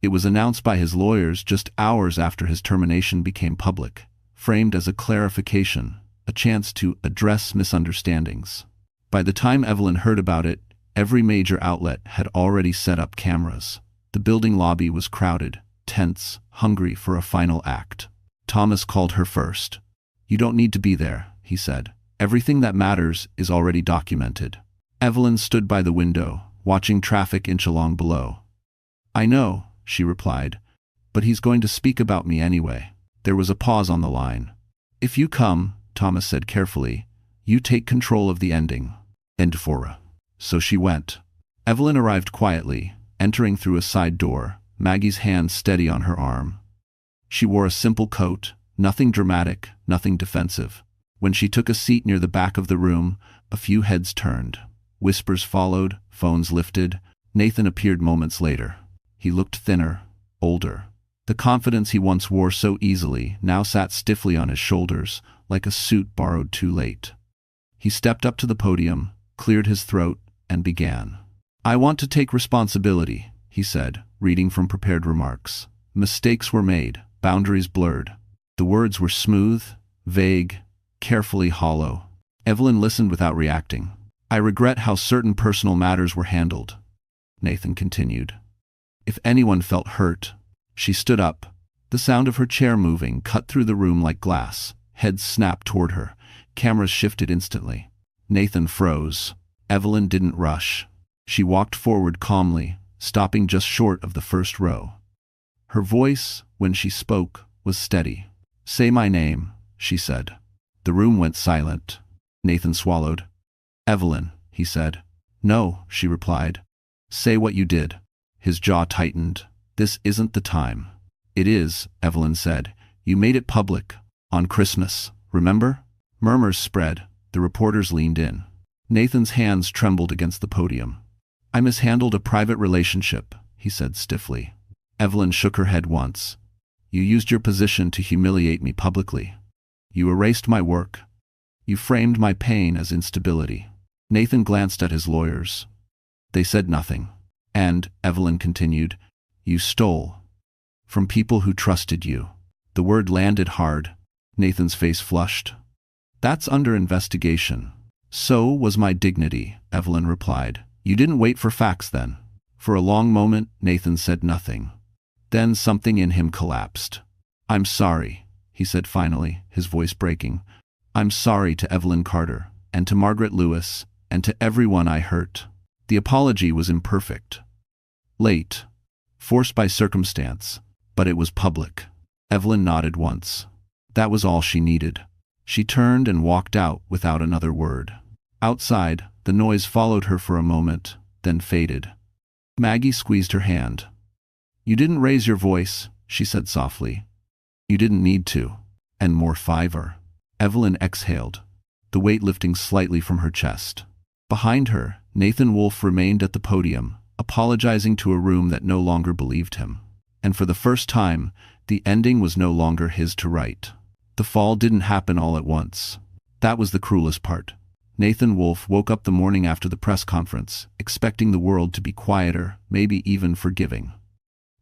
It was announced by his lawyers just hours after his termination became public, framed as a clarification, a chance to address misunderstandings. By the time Evelyn heard about it, every major outlet had already set up cameras. The building lobby was crowded, tense, hungry for a final act. Thomas called her first. "You don't need to be there," he said. "Everything that matters is already documented." Evelyn stood by the window, watching traffic inch along below. "I know," she replied, "but he's going to speak about me anyway." There was a pause on the line. "If you come," Thomas said carefully, "you take control of the ending." End fora. So she went. Evelyn arrived quietly, entering through a side door, Maggie's hand steady on her arm. She wore a simple coat, nothing dramatic, nothing defensive. When she took a seat near the back of the room, a few heads turned. Whispers followed, phones lifted. Nathan appeared moments later. He looked thinner, older. The confidence he once wore so easily now sat stiffly on his shoulders, like a suit borrowed too late. He stepped up to the podium, cleared his throat, and began. "I want to take responsibility," he said, reading from prepared remarks. "Mistakes were made, boundaries blurred." The words were smooth, vague, carefully hollow. Evelyn listened without reacting. "I regret how certain personal matters were handled," Nathan continued. "If anyone felt hurt..." She stood up. The sound of her chair moving cut through the room like glass. Heads snapped toward her. Cameras shifted instantly. Nathan froze. Evelyn didn't rush. She walked forward calmly, stopping just short of the first row. Her voice, when she spoke, was steady. "Say my name," she said. The room went silent. Nathan swallowed. "Evelyn," he said. "No," she replied. "Say what you did." His jaw tightened. "This isn't the time." "It is," Evelyn said. "You made it public. On Christmas, remember?" Murmurs spread. The reporters leaned in. Nathan's hands trembled against the podium. "I mishandled a private relationship," he said stiffly. Evelyn shook her head once. "You used your position to humiliate me publicly. You erased my work. You framed my pain as instability." Nathan glanced at his lawyers. They said nothing. "And," Evelyn continued, "you stole from people who trusted you." The word landed hard. Nathan's face flushed. "That's under investigation." "So was my dignity," Evelyn replied. "You didn't wait for facts then." For a long moment, Nathan said nothing. Then something in him collapsed. "I'm sorry," he said finally, his voice breaking. "I'm sorry to Evelyn Carter, and to Margaret Lewis, and to everyone I hurt." The apology was imperfect. Late. Forced by circumstance. But it was public. Evelyn nodded once. That was all she needed. She turned and walked out without another word. Outside, the noise followed her for a moment, then faded. Maggie squeezed her hand. "You didn't raise your voice," she said softly. "You didn't need to." "And more fiver." Evelyn exhaled, the weight lifting slightly from her chest. Behind her, Nathan Wolfe remained at the podium, apologizing to a room that no longer believed him. And for the first time, the ending was no longer his to write. The fall didn't happen all at once. That was the cruelest part. Nathan Wolfe woke up the morning after the press conference, expecting the world to be quieter, maybe even forgiving.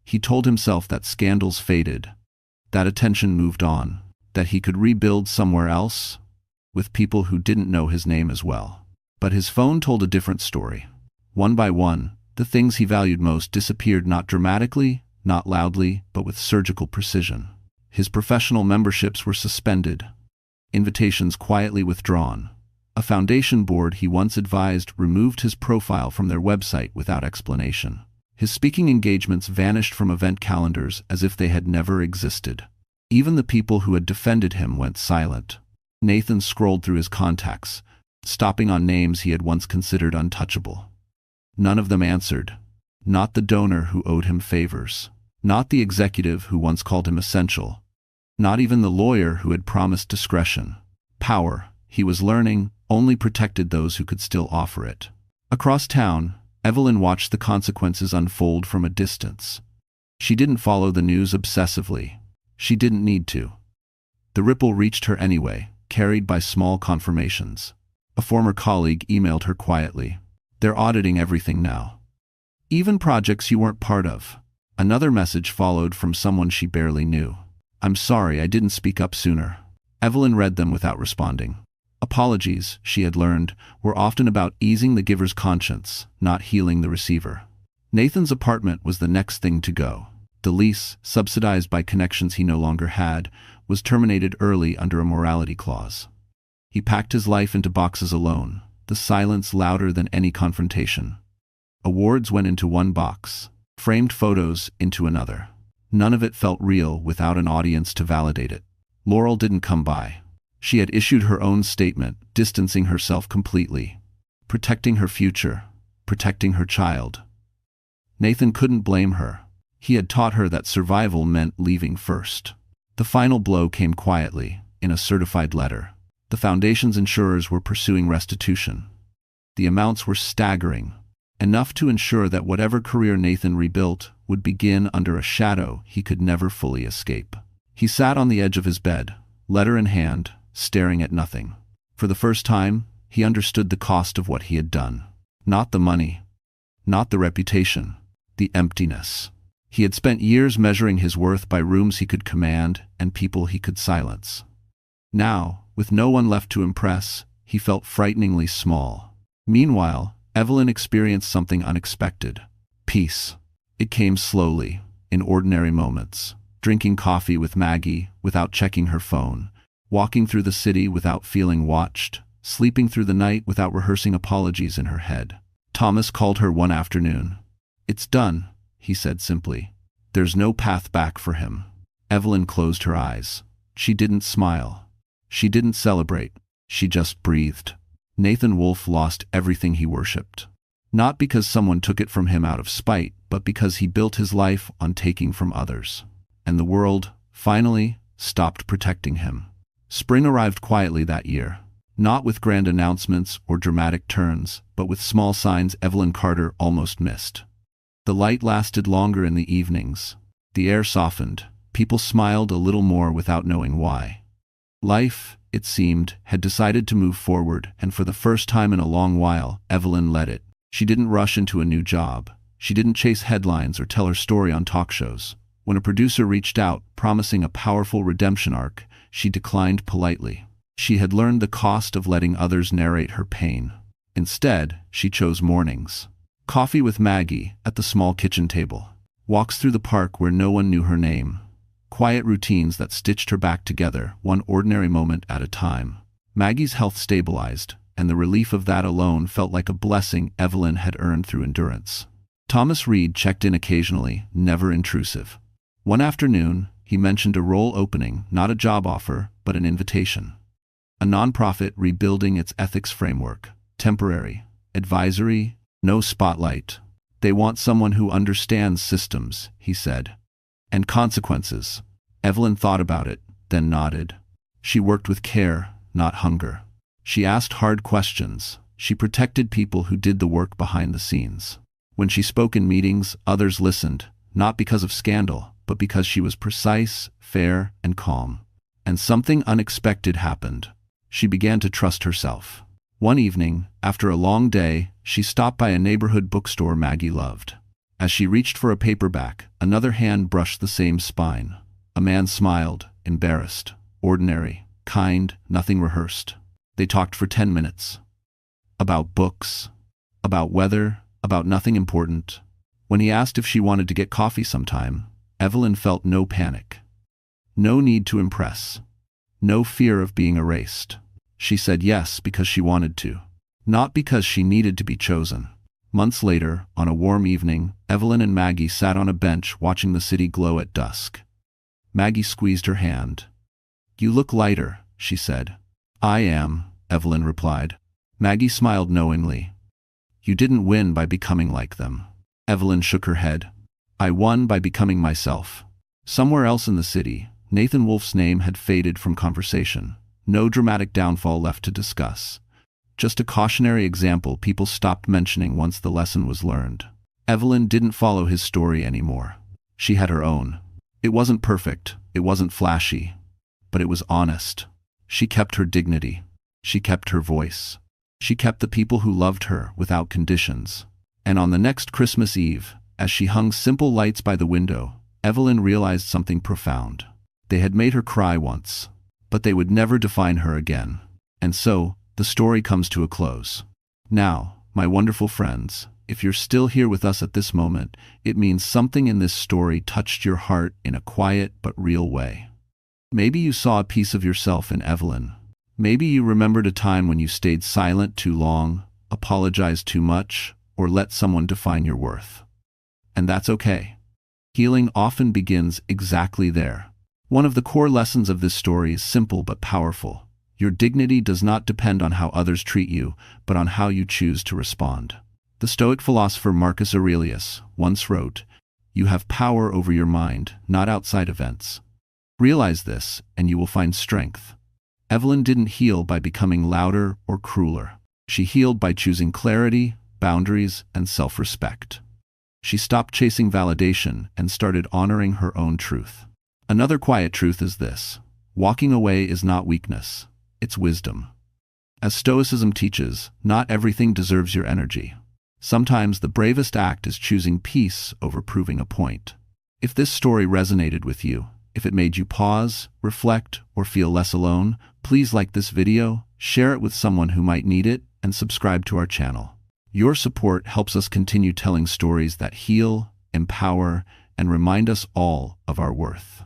He told himself that scandals faded, that attention moved on, that he could rebuild somewhere else, with people who didn't know his name as well. But his phone told a different story. One by one, the things he valued most disappeared, not dramatically, not loudly, but with surgical precision. His professional memberships were suspended, invitations quietly withdrawn. A foundation board he once advised removed his profile from their website without explanation. His speaking engagements vanished from event calendars as if they had never existed. Even the people who had defended him went silent. Nathan scrolled through his contacts, stopping on names he had once considered untouchable. None of them answered. Not the donor who owed him favors. Not the executive who once called him essential. Not even the lawyer who had promised discretion. Power, he was learning, only protected those who could still offer it. Across town, Evelyn watched the consequences unfold from a distance. She didn't follow the news obsessively. She didn't need to. The ripple reached her anyway, carried by small confirmations. A former colleague emailed her quietly. "They're auditing everything now. Even projects you weren't part of." Another message followed from someone she barely knew. "I'm sorry I didn't speak up sooner." Evelyn read them without responding. Apologies, she had learned, were often about easing the giver's conscience, not healing the receiver. Nathan's apartment was the next thing to go. The lease, subsidized by connections he no longer had, was terminated early under a morality clause. He packed his life into boxes alone, the silence louder than any confrontation. Awards went into one box, framed photos into another. None of it felt real without an audience to validate it. Laurel didn't come by. She had issued her own statement, distancing herself completely, protecting her future, protecting her child. Nathan couldn't blame her. He had taught her that survival meant leaving first. The final blow came quietly, in a certified letter. The foundation's insurers were pursuing restitution. The amounts were staggering, enough to ensure that whatever career Nathan rebuilt would begin under a shadow he could never fully escape. He sat on the edge of his bed, letter in hand, staring at nothing. For the first time, he understood the cost of what he had done. Not the money, not the reputation, the emptiness. He had spent years measuring his worth by rooms he could command and people he could silence. Now, with no one left to impress, he felt frighteningly small. Meanwhile, Evelyn experienced something unexpected. Peace. It came slowly, in ordinary moments. Drinking coffee with Maggie without checking her phone, walking through the city without feeling watched, sleeping through the night without rehearsing apologies in her head. Thomas called her one afternoon. "It's done," he said simply. "There's no path back for him." Evelyn closed her eyes. She didn't smile. She didn't celebrate. She just breathed. Nathan Wolfe lost everything he worshipped. Not because someone took it from him out of spite, but because he built his life on taking from others. And the world, finally, stopped protecting him. Spring arrived quietly that year. Not with grand announcements or dramatic turns, but with small signs Evelyn Carter almost missed. The light lasted longer in the evenings. The air softened. People smiled a little more without knowing why. Life, it seemed, had decided to move forward, and for the first time in a long while, Evelyn led it. She didn't rush into a new job. She didn't chase headlines or tell her story on talk shows. When a producer reached out, promising a powerful redemption arc, she declined politely. She had learned the cost of letting others narrate her pain. Instead, she chose mornings. Coffee with Maggie at the small kitchen table. Walks through the park where no one knew her name. Quiet routines that stitched her back together, one ordinary moment at a time. Maggie's health stabilized, and the relief of that alone felt like a blessing Evelyn had earned through endurance. Thomas Reed checked in occasionally, never intrusive. One afternoon, he mentioned a role opening, not a job offer, but an invitation. A nonprofit rebuilding its ethics framework. Temporary. Advisory. No spotlight. They want someone who understands systems, he said. And consequences. Evelyn thought about it, then nodded. She worked with care, not hunger. She asked hard questions. She protected people who did the work behind the scenes. When she spoke in meetings, others listened, not because of scandal, but because she was precise, fair, and calm. And something unexpected happened. She began to trust herself. One evening, after a long day, she stopped by a neighborhood bookstore Maggie loved. As she reached for a paperback, another hand brushed the same spine. A man smiled, embarrassed, ordinary, kind, nothing rehearsed. They talked for 10 minutes. About books, about weather, about nothing important. When he asked if she wanted to get coffee sometime, Evelyn felt no panic. No need to impress. No fear of being erased. She said yes because she wanted to, not because she needed to be chosen. Months later, on a warm evening, Evelyn and Maggie sat on a bench watching the city glow at dusk. Maggie squeezed her hand. "You look lighter," she said. "I am," Evelyn replied. Maggie smiled knowingly. "You didn't win by becoming like them." Evelyn shook her head. "I won by becoming myself." Somewhere else in the city, Nathan Wolfe's name had faded from conversation. No dramatic downfall left to discuss. Just a cautionary example people stopped mentioning once the lesson was learned. Evelyn didn't follow his story anymore. She had her own. It wasn't perfect, it wasn't flashy, but it was honest. She kept her dignity. She kept her voice. She kept the people who loved her without conditions. And on the next Christmas Eve, as she hung simple lights by the window, Evelyn realized something profound. They had made her cry once, but they would never define her again. And so, the story comes to a close. Now, my wonderful friends, if you're still here with us at this moment, it means something in this story touched your heart in a quiet but real way. Maybe you saw a piece of yourself in Evelyn. Maybe you remembered a time when you stayed silent too long, apologized too much, or let someone define your worth. And that's okay. Healing often begins exactly there. One of the core lessons of this story is simple but powerful. Your dignity does not depend on how others treat you, but on how you choose to respond. The Stoic philosopher Marcus Aurelius once wrote, "You have power over your mind, not outside events." Realize this, and you will find strength. Evelyn didn't heal by becoming louder or crueler. She healed by choosing clarity, boundaries, and self-respect. She stopped chasing validation and started honoring her own truth. Another quiet truth is this: walking away is not weakness, it's wisdom. As Stoicism teaches, not everything deserves your energy. Sometimes the bravest act is choosing peace over proving a point. If this story resonated with you, if it made you pause, reflect, or feel less alone, please like this video, share it with someone who might need it, and subscribe to our channel. Your support helps us continue telling stories that heal, empower, and remind us all of our worth.